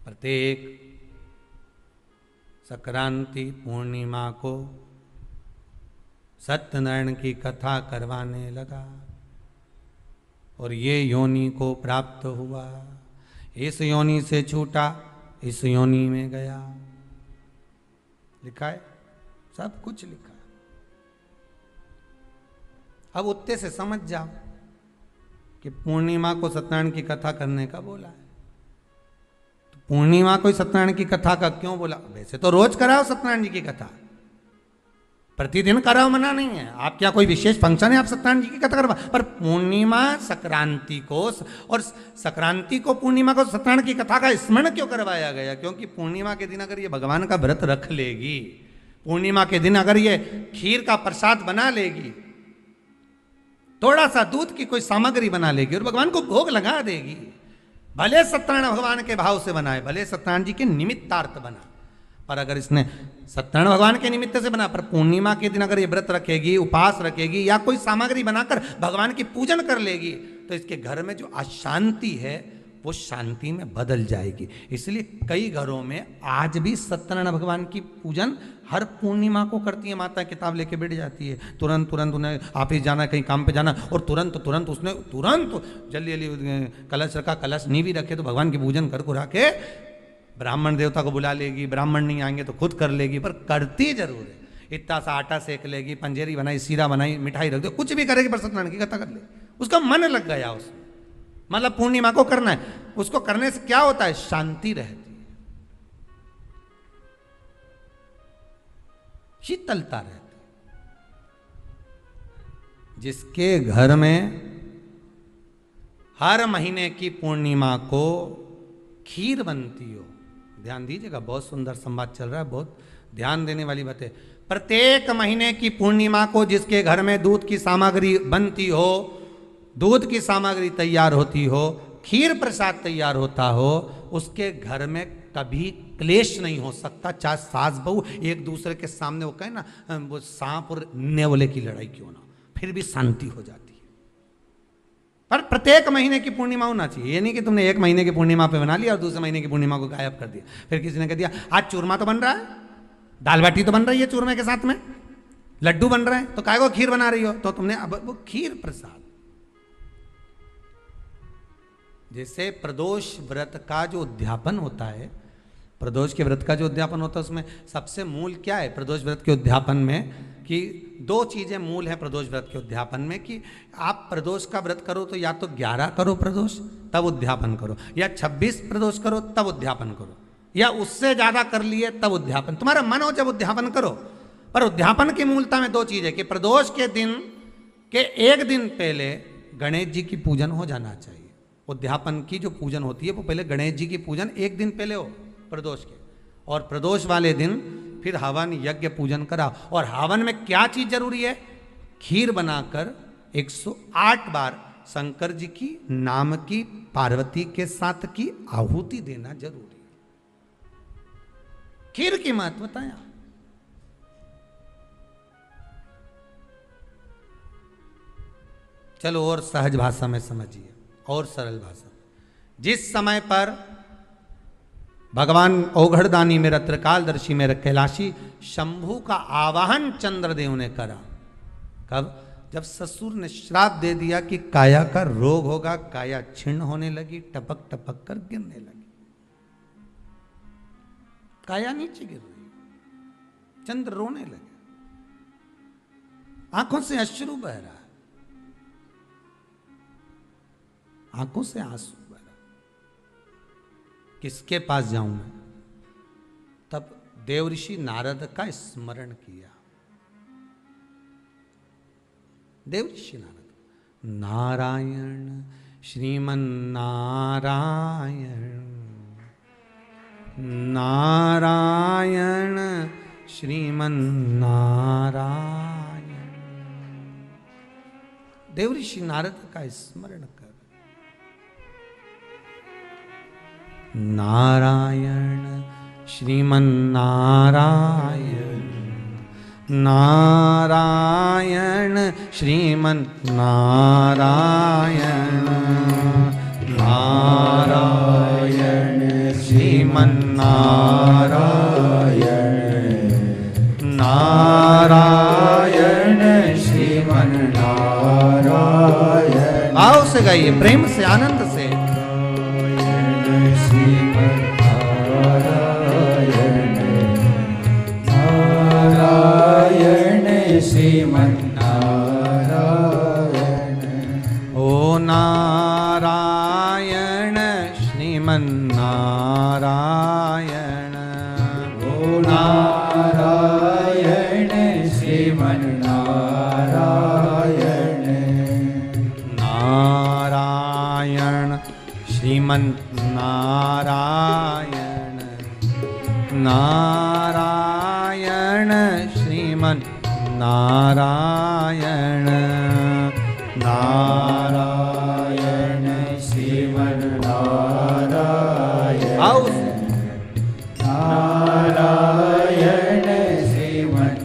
प्रत्येक संक्रांति पूर्णिमा को सत्यनारायण की कथा करवाने लगा और ये योनि को प्राप्त हुआ, इस योनि से छूटा, इस योनि में गया। लिखा है, सब कुछ लिखा है। अब उत्ते से समझ जाओ कि पूर्णिमा को सत्यनारायण की कथा करने का बोला है, तो पूर्णिमा को सत्यनारायण की कथा का क्यों बोला? वैसे तो रोज कराओ सत्यनारायण जी की कथा, प्रतिदिन कराओ, मना नहीं है। आप क्या कोई विशेष फंक्शन है आप सत्यनारायण जी की कथा करवा, पर पूर्णिमा संक्रांति को और संक्रांति को पूर्णिमा को सत्यनारायण की कथा का स्मरण क्यों करवाया गया? क्योंकि पूर्णिमा के दिन अगर ये भगवान का व्रत रख लेगी, पूर्णिमा के दिन अगर ये खीर का प्रसाद बना लेगी, थोड़ा सा दूध की कोई सामग्री बना लेगी और भगवान को भोग लगा देगी, भले सत्यनारायण भगवान के भाव से बनाए, भले सत्यनारायण जी के निमित्तार्थ बना, पर अगर इसने सत्यनारायण भगवान के निमित्त से बना, पर पूर्णिमा के दिन अगर ये व्रत रखेगी, उपास रखेगी या कोई सामग्री बनाकर भगवान की पूजन कर लेगी, तो इसके घर में जो अशांति है वो शांति में बदल जाएगी। इसलिए कई घरों में आज भी सत्यनारायण भगवान की पूजन हर पूर्णिमा को करती है। माता किताब लेके बैठ जाती है, तुरंत उन्हें ऑफिस जाना, कहीं काम पे जाना, और तुरंत उसने जल्दी जल्दी कलश रखा, कलश नहीं भी रखे तो भगवान की पूजन कर कुरा के ब्राह्मण देवता को बुला लेगी, ब्राह्मण नहीं आएंगे तो खुद कर लेगी, पर करती जरूर है। इतना सा आटा सेक लेगी, पंजेरी बनाई, सीरा बनाई, मिठाई रख दो, कुछ भी करेगी पर सत्यनारायण की कथा कर ले, उसका मन लग गया उसमें। मतलब पूर्णिमा को करना है, उसको करने से क्या होता है? शांति रहती है, शीतलता रहती है। जिसके घर में हर महीने की पूर्णिमा को खीर बनती हो, ध्यान दीजिएगा, बहुत सुंदर संवाद चल रहा है, बहुत ध्यान देने वाली बात है। प्रत्येक महीने की पूर्णिमा को जिसके घर में दूध की सामग्री बनती हो, दूध की सामग्री तैयार होती हो, खीर प्रसाद तैयार होता हो, उसके घर में कभी क्लेश नहीं हो सकता। चाहे सास बहू एक दूसरे के सामने वो कहे ना, वो सांप और नेवले की लड़ाई क्यों ना, फिर भी शांति हो जाती है। पर प्रत्येक महीने की पूर्णिमा होना चाहिए। ये नहीं कि तुमने एक महीने की पूर्णिमा पे बना लिया और दूसरे महीने की पूर्णिमा को गायब कर दिया। फिर किसी ने कह दिया आज चूरमा तो बन रहा है, दाल बाटी तो बन रही है चूरमे के साथ में, लड्डू बन रहे हैं, तो काय को खीर बना रही हो? तो तुमने अब वो खीर प्रसाद। जैसे प्रदोष व्रत का जो उद्यापन होता है, प्रदोष के व्रत का जो उद्यापन होता है, उसमें सबसे मूल क्या है प्रदोष व्रत के उद्यापन में? कि दो चीजें मूल हैं प्रदोष व्रत के उद्यापन में, कि आप प्रदोष का व्रत करो तो या तो 11 करो प्रदोष तब उद्यापन करो, या 26 प्रदोष करो तब उद्यापन करो, या उससे ज्यादा कर लिए तब उद्यापन, तुम्हारा मन हो जब उद्यापन करो। पर उद्यापन की मूलता में दो चीज है कि प्रदोष के दिन के एक दिन पहले गणेश जी की पूजन हो जाना चाहिए। उद्यापन की जो पूजन होती है वो पहले गणेश जी की पूजन एक दिन पहले हो प्रदोष के, और प्रदोष वाले दिन फिर हवन यज्ञ पूजन करा। और हवन में क्या चीज जरूरी है? खीर बनाकर 108 बार शंकर जी की नाम की पार्वती के साथ की आहुति देना जरूरी है। खीर की महत्व बताया। चलो और सहज भाषा में समझिए, और सरल भाषा। जिस समय पर भगवान औघड़दानी मेरा त्रिकालदर्शी मेरा कैलाशी शंभू का आवाहन चंद्रदेव ने करा। कब? जब ससुर ने श्राप दे दिया कि काया का रोग होगा, काया छिन्न होने लगी, टपक टपक कर गिरने लगी, काया नीचे गिर रही, चंद्र रोने लगे, आंखों से अश्रु बह रहा है, आंखों से आंसू बह रहा। किसके पास जाऊं मैं? तब देवऋषि नारद का स्मरण किया। देवऋषि नारद, नारायण श्रीमन नारायण, नारायण श्रीमन नारायण। देवऋषि नारद का स्मरण कर, नारायण श्रीमन नारायण, नारायण श्रीमन नारायण, नारायण श्रीमन नारायण, नारायण श्रीमन नारायण। भाव से गाइए, प्रेम से, आनंद से। श्रीमन्नारायण, ओ नारायण श्रीमन्नारायण, ओ नारायण श्रीमन्नारायण, नारायण श्रीमन्नारायण, नारायण श्रीमन्नारायण, नारायण श्रीमन्नारायण, नारायण श्रीमन्नारायण।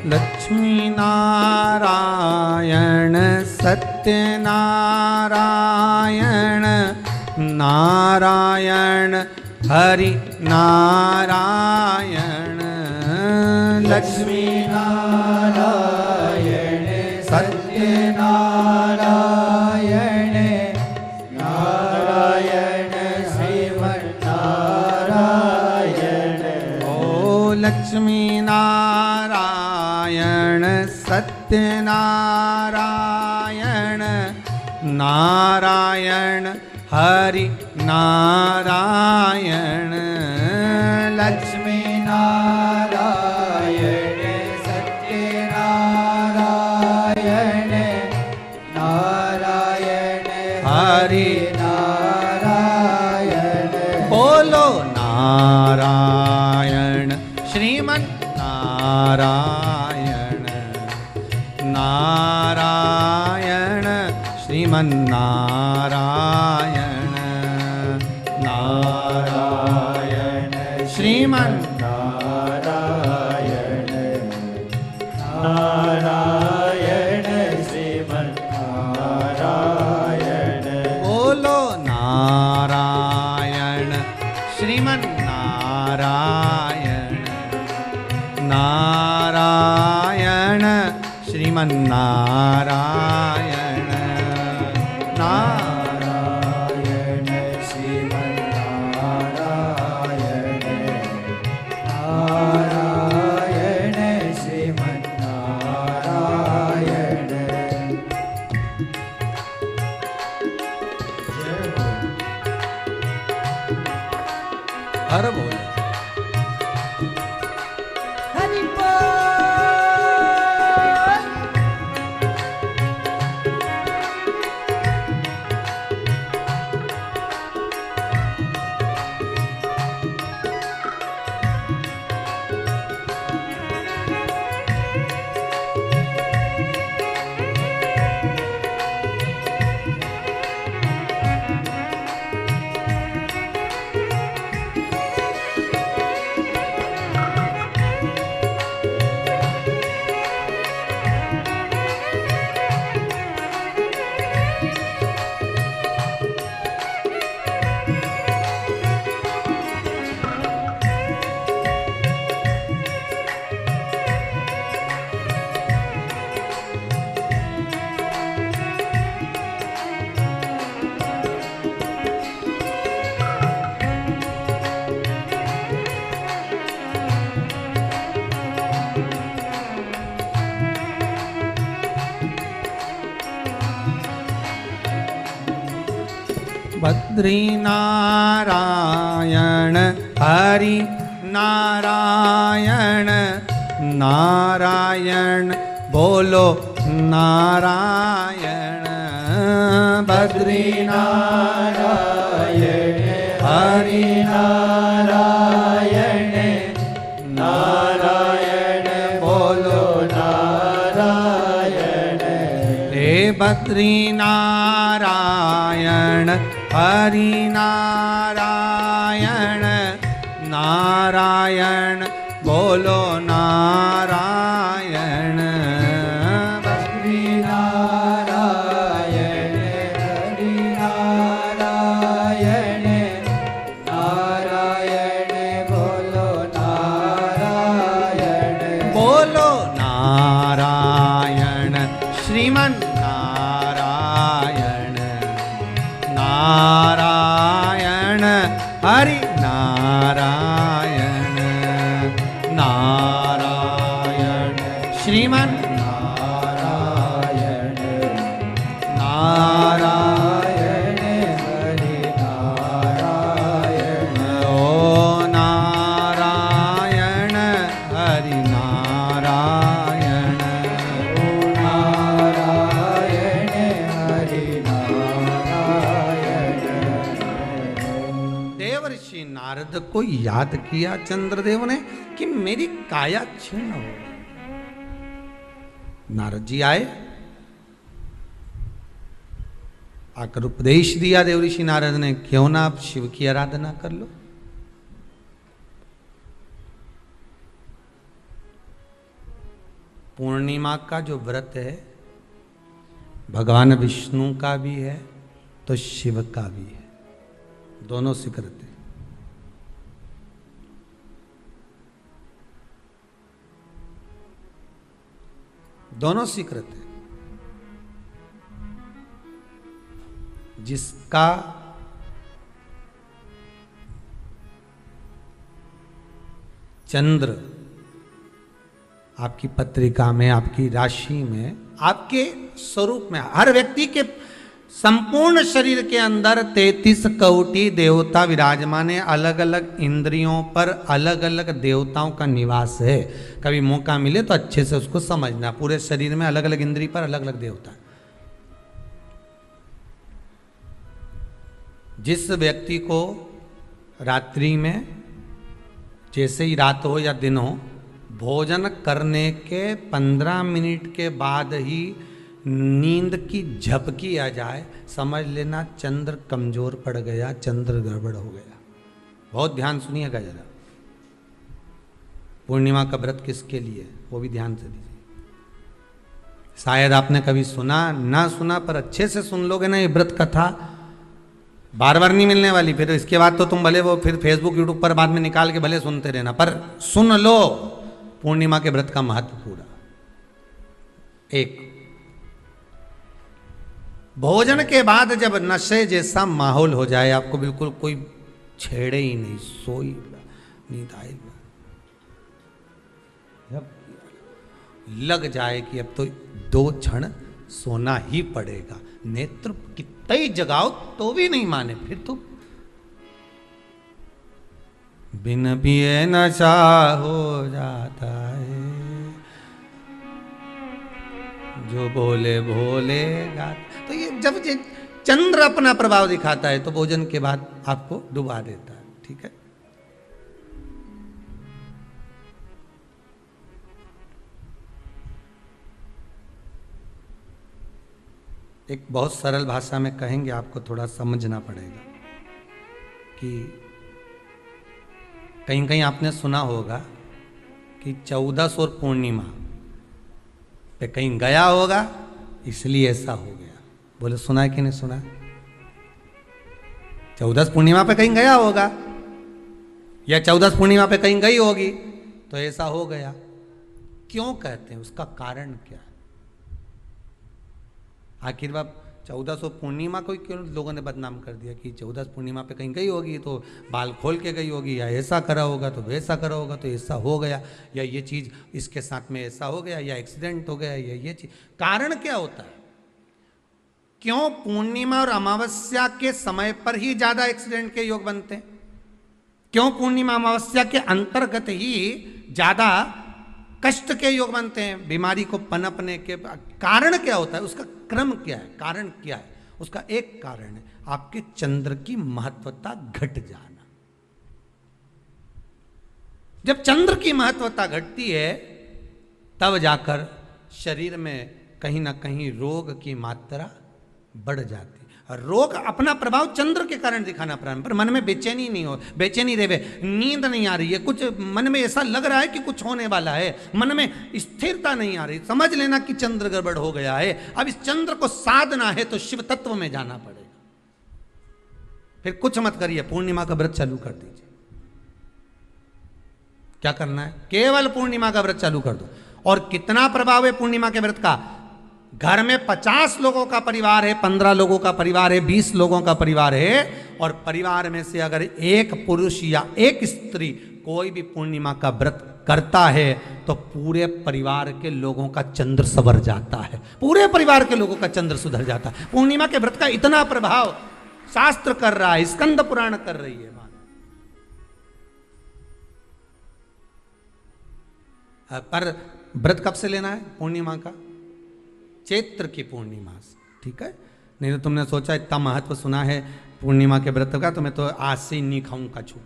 लक्ष्मी नारायण सत्यनारायण, नारायण हरि नारायण। लक्ष्मी नारायण सत्यनारायण, नारायण श्रीमन्नारायण। ओ लक्ष्मी नारायण सत्यनारायण, नारायण हरि नारायण। लक्ष्मी नारायण सत्यनारायण, नारायण हरि नारायण। बोलो नारायण श्रीमन नारायण, श्रीमन्नारायण नारायण श्रीमन्नारायण नारायण श्रीमन्नारायण बोलो नारायण श्रीमन्नारायण नारायण श्रीमन्नारायण नारायण श्रीमन्नारायण नारायण श्रीमन्नारायण हर बोल हरि बोल। बद्री नारायण हरि नारायण नारायण बोलो नारायण बद्री नारायण हरि नारायण नारायण बोलो नारायण हे बद्री नारायण हरि नारायण नारायण बोलो नारायण बद्री नारायण हरि नारायण नारायण बोलो नारायण बोलो नारायण श्रीमन्नारायण नारायण हरि नारायण नारायण श्रीमन्नारायण नारायण हरि नारायण ओ नारायण हरि नारायण नारायण हरि नारायण देवर्षि नारद को याद किया चंद्रदेव ने कि मेरी काया क्षीण हो गई। नारद जी आए, आकर उपदेश दिया देवऋषि नारद ने, क्यों ना आप शिव की आराधना कर लो। पूर्णिमा का जो व्रत है भगवान विष्णु का भी है तो शिव का भी है, दोनों से करते हैं। दोनों स्वीकृत है। जिसका चंद्र आपकी पत्रिका में, आपकी राशि में, आपके स्वरूप में, हर व्यक्ति के संपूर्ण शरीर के अंदर 33 कोटि देवता विराजमान है। अलग अलग इंद्रियों पर अलग अलग देवताओं का निवास है। कभी मौका मिले तो अच्छे से उसको समझना। पूरे शरीर में अलग अलग इंद्रिय पर अलग अलग देवता। जिस व्यक्ति को रात्रि में, जैसे ही रात हो या दिन हो, भोजन करने के 15 मिनट के बाद ही नींद की झपकी आ जाए, समझ लेना चंद्र कमजोर पड़ गया, चंद्र गड़बड़ हो गया। बहुत ध्यान सुनिएगा जरा। पूर्णिमा का व्रत किसके लिए, वो भी ध्यान से दीजिए। शायद आपने कभी सुना ना सुना, पर अच्छे से सुन लोगे ना ये व्रत कथा, बार बार नहीं मिलने वाली। फिर इसके बाद तो तुम भले वो फिर फेसबुक यूट्यूब पर बाद में निकाल के भले सुनते रहना, पर सुन लो पूर्णिमा के व्रत का महत्व पूरा। एक, भोजन के बाद जब नशे जैसा माहौल हो जाए, आपको बिल्कुल कोई छेड़े ही नहीं, सोई नींद आएगा, जब लग जाए कि अब तो 2 क्षण सोना ही पड़ेगा, नेत्र कितना ही जगाओ तो भी नहीं माने, फिर तो बिन पिए नशा हो जाता है, जो बोले भोले गाता। तो ये जब ये चंद्र अपना प्रभाव दिखाता है तो भोजन के बाद आपको डुबा देता है, ठीक है। एक बहुत सरल भाषा में कहेंगे, आपको थोड़ा समझना पड़ेगा कि कहीं कहीं आपने सुना होगा कि 14 और पूर्णिमा पे कहीं गया होगा इसलिए ऐसा हो गया। बोले सुना है कि नहीं सुना? 14 पूर्णिमा पे कहीं गया होगा या 14 पूर्णिमा पे कहीं गई होगी तो ऐसा हो गया। क्यों कहते हैं, उसका कारण क्या है? आखिर बात 14 पूर्णिमा को क्यों लोगों ने बदनाम कर दिया कि 14 पूर्णिमा पे कहीं गई होगी तो बाल खोल के गई होगी, या ऐसा करा होगा तो वैसा करा होगा तो ऐसा हो गया, या ये चीज़ इसके साथ में ऐसा हो गया, या एक्सीडेंट हो गया, या ये चीज़। कारण क्या होता है? क्यों पूर्णिमा और अमावस्या के समय पर ही ज़्यादा एक्सीडेंट के योग बनते हैं? क्यों पूर्णिमा अमावस्या के अंतर्गत ही ज़्यादा कष्ट के योग बनते हैं, बीमारी को पनपने के? कारण क्या होता है? उसका क्रम क्या है? कारण क्या है? उसका एक कारण है आपके चंद्र की महत्वता घट जाना। जब चंद्र की महत्वता घटती है तब जाकर शरीर में कहीं ना कहीं रोग की मात्रा बढ़ जाती। रोग अपना प्रभाव चंद्र के कारण दिखाना प्रारंभ, पर मन में बेचैनी नहीं हो, बेचैनी रहे, नींद नहीं आ रही है, कुछ मन में ऐसा लग रहा है कि कुछ होने वाला है, मन में स्थिरता नहीं आ रही, समझ लेना कि चंद्र गड़बड़ हो गया है। अब इस चंद्र को साधना है तो शिव तत्व में जाना पड़ेगा। फिर कुछ मत करिए, पूर्णिमा का व्रत चालू कर दीजिए। क्या करना है? केवल पूर्णिमा का व्रत चालू कर दो। और कितना प्रभाव है पूर्णिमा के व्रत का? घर में 50 लोगों का परिवार है, 15 लोगों का परिवार है, 20 लोगों का परिवार है, और परिवार में से अगर एक पुरुष या एक स्त्री कोई भी पूर्णिमा का व्रत करता है तो पूरे परिवार के लोगों का चंद्र संवर जाता है, पूरे परिवार के लोगों का चंद्र सुधर जाता है। पूर्णिमा के व्रत का इतना प्रभाव शास्त्र कर रहा है, स्कंद पुराण कर रही है। पर व्रत कब से लेना है? पूर्णिमा का, चैत्र की पूर्णिमा से, ठीक है। नहीं तो तुमने सोचा इतना महत्व सुना है पूर्णिमा के व्रत का तो मैं तो आज से ही नहीं खाऊंगा छू,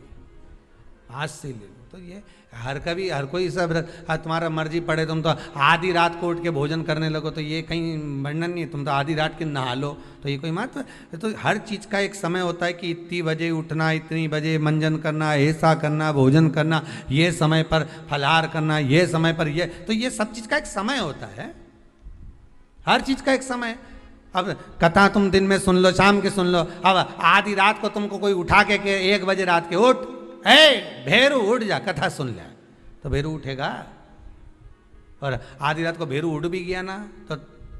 आज से ले लो। तो ये हर कोई सब तुम्हारा मर्जी पड़े, तुम तो आधी रात को उठ के भोजन करने लगो तो ये कहीं वर्णन नहीं। तुम तो आधी रात के नहा लो तो ये कोई महत्व? तो हर चीज़ का एक समय होता है कि इतनी बजे उठना, इतनी बजे मंजन करना, ऐसा करना, भोजन करना, ये समय पर फलाहार करना, ये समय पर ये, तो ये सब चीज़ का एक समय होता है, हर चीज़ का एक समय। अब कथा तुम दिन में सुन लो, शाम के सुन लो, अब आधी रात को तुमको कोई उठा के 1 बजे रात के उठ, भेरू उठ जा, कथा सुन ले, तो भेरू उठेगा? और आधी रात को भेरू उठ भी गया ना तो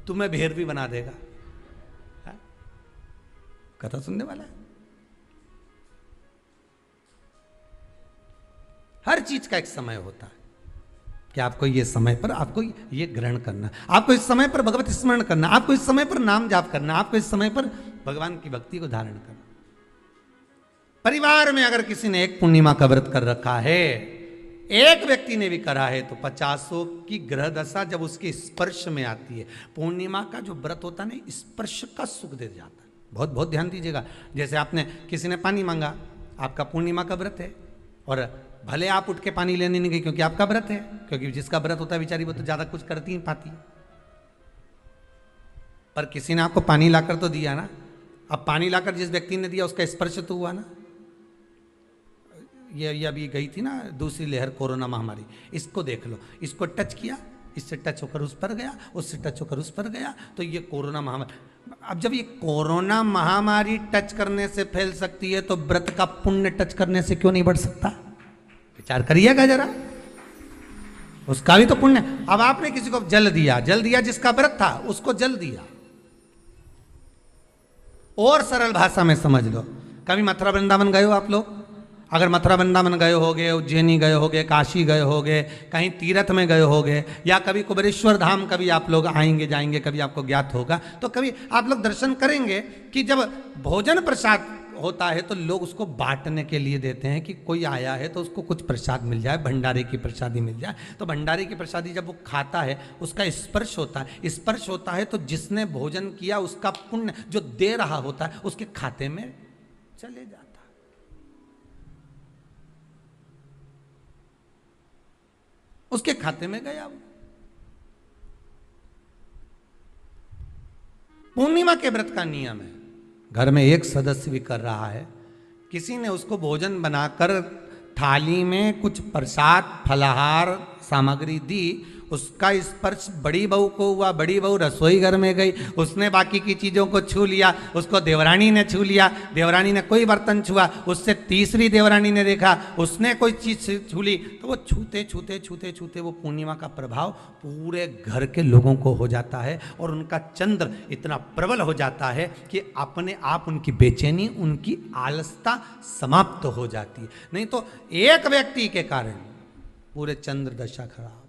तुम्हें भेर भी बना देगा। है? कथा सुनने वाला है। हर चीज का एक समय होता है कि आपको ये समय पर आपको ये ग्रहण करना, आपको इस समय पर भगवत स्मरण करना, आपको इस समय पर नाम जाप करना, आपको इस समय पर भगवान की भक्ति को धारण करना। परिवार में अगर किसी ने एक पूर्णिमा का व्रत कर रखा है, एक व्यक्ति ने भी करा है, तो 50 की ग्रह दशा जब उसके स्पर्श में आती है, पूर्णिमा का जो व्रत होता है ना, स्पर्श का सुख दे जाता है। बहुत बहुत ध्यान दीजिएगा। जैसे आपने किसी ने पानी मांगा, आपका पूर्णिमा का व्रत है, और भले आप उठ के पानी लेने नहीं गई क्योंकि आपका व्रत है, क्योंकि जिसका व्रत होता है बेचारी वो तो ज्यादा कुछ करती नहीं पाती। पर किसी ने आपको पानी लाकर तो दिया ना। अब पानी लाकर जिस व्यक्ति ने दिया उसका स्पर्श तो हुआ ना। ये अभी गई थी ना दूसरी लहर कोरोना महामारी, इसको देख लो, इसको टच किया, इससे टच होकर उस पर गया, उससे टच होकर उस पर गया, तो ये कोरोना महामारी। अब जब ये कोरोना महामारी टच करने से फैल सकती है तो व्रत का पुण्य टच करने से क्यों नहीं बढ़ सकता? विचार करिएगा जरा, उसका भी तो पुण्य। अब आपने किसी को जल दिया जिसका व्रत था उसको जल दिया। और सरल भाषा में समझ लो, कभी मथुरा वृंदावन गए हो आप लोग? अगर मथुरा वृंदावन गए होगे, उज्जैनी गए होगे, काशी गए होगे, कहीं तीर्थ में गए होगे, या कभी कुबेरेश्वर धाम कभी आप लोग आएंगे जाएंगे, कभी आपको ज्ञात होगा, तो कभी आप लोग दर्शन करेंगे कि जब भोजन प्रसाद होता है तो लोग उसको बांटने के लिए देते हैं कि कोई आया है तो उसको कुछ प्रसाद मिल जाए, भंडारे की प्रसादी मिल जाए। तो भंडारे की प्रसादी जब वो खाता है उसका स्पर्श होता है, स्पर्श होता है तो जिसने भोजन किया उसका पुण्य जो दे रहा होता है उसके खाते में चले जाता है। उसके खाते में गया वो। पूर्णिमा के व्रत का नियम है, घर में एक सदस्य भी कर रहा है, किसी ने उसको भोजन बनाकर थाली में कुछ प्रसाद फलाहार सामग्री दी, उसका स्पर्श बड़ी बहू को हुआ, बड़ी बहू रसोई घर में गई, उसने बाकी की चीज़ों को छू लिया, उसको देवरानी ने छू लिया, देवरानी ने कोई बर्तन छुआ, उससे तीसरी देवरानी ने देखा उसने कोई चीज़ छू ली, तो वो छूते छूते छूते छूते वो पूर्णिमा का प्रभाव पूरे घर के लोगों को हो जाता है और उनका चंद्र इतना प्रबल हो जाता है कि अपने आप उनकी बेचैनी, उनकी आलसता समाप्त हो जाती है। नहीं तो एक व्यक्ति के कारण पूरे चंद्र दशा खराब।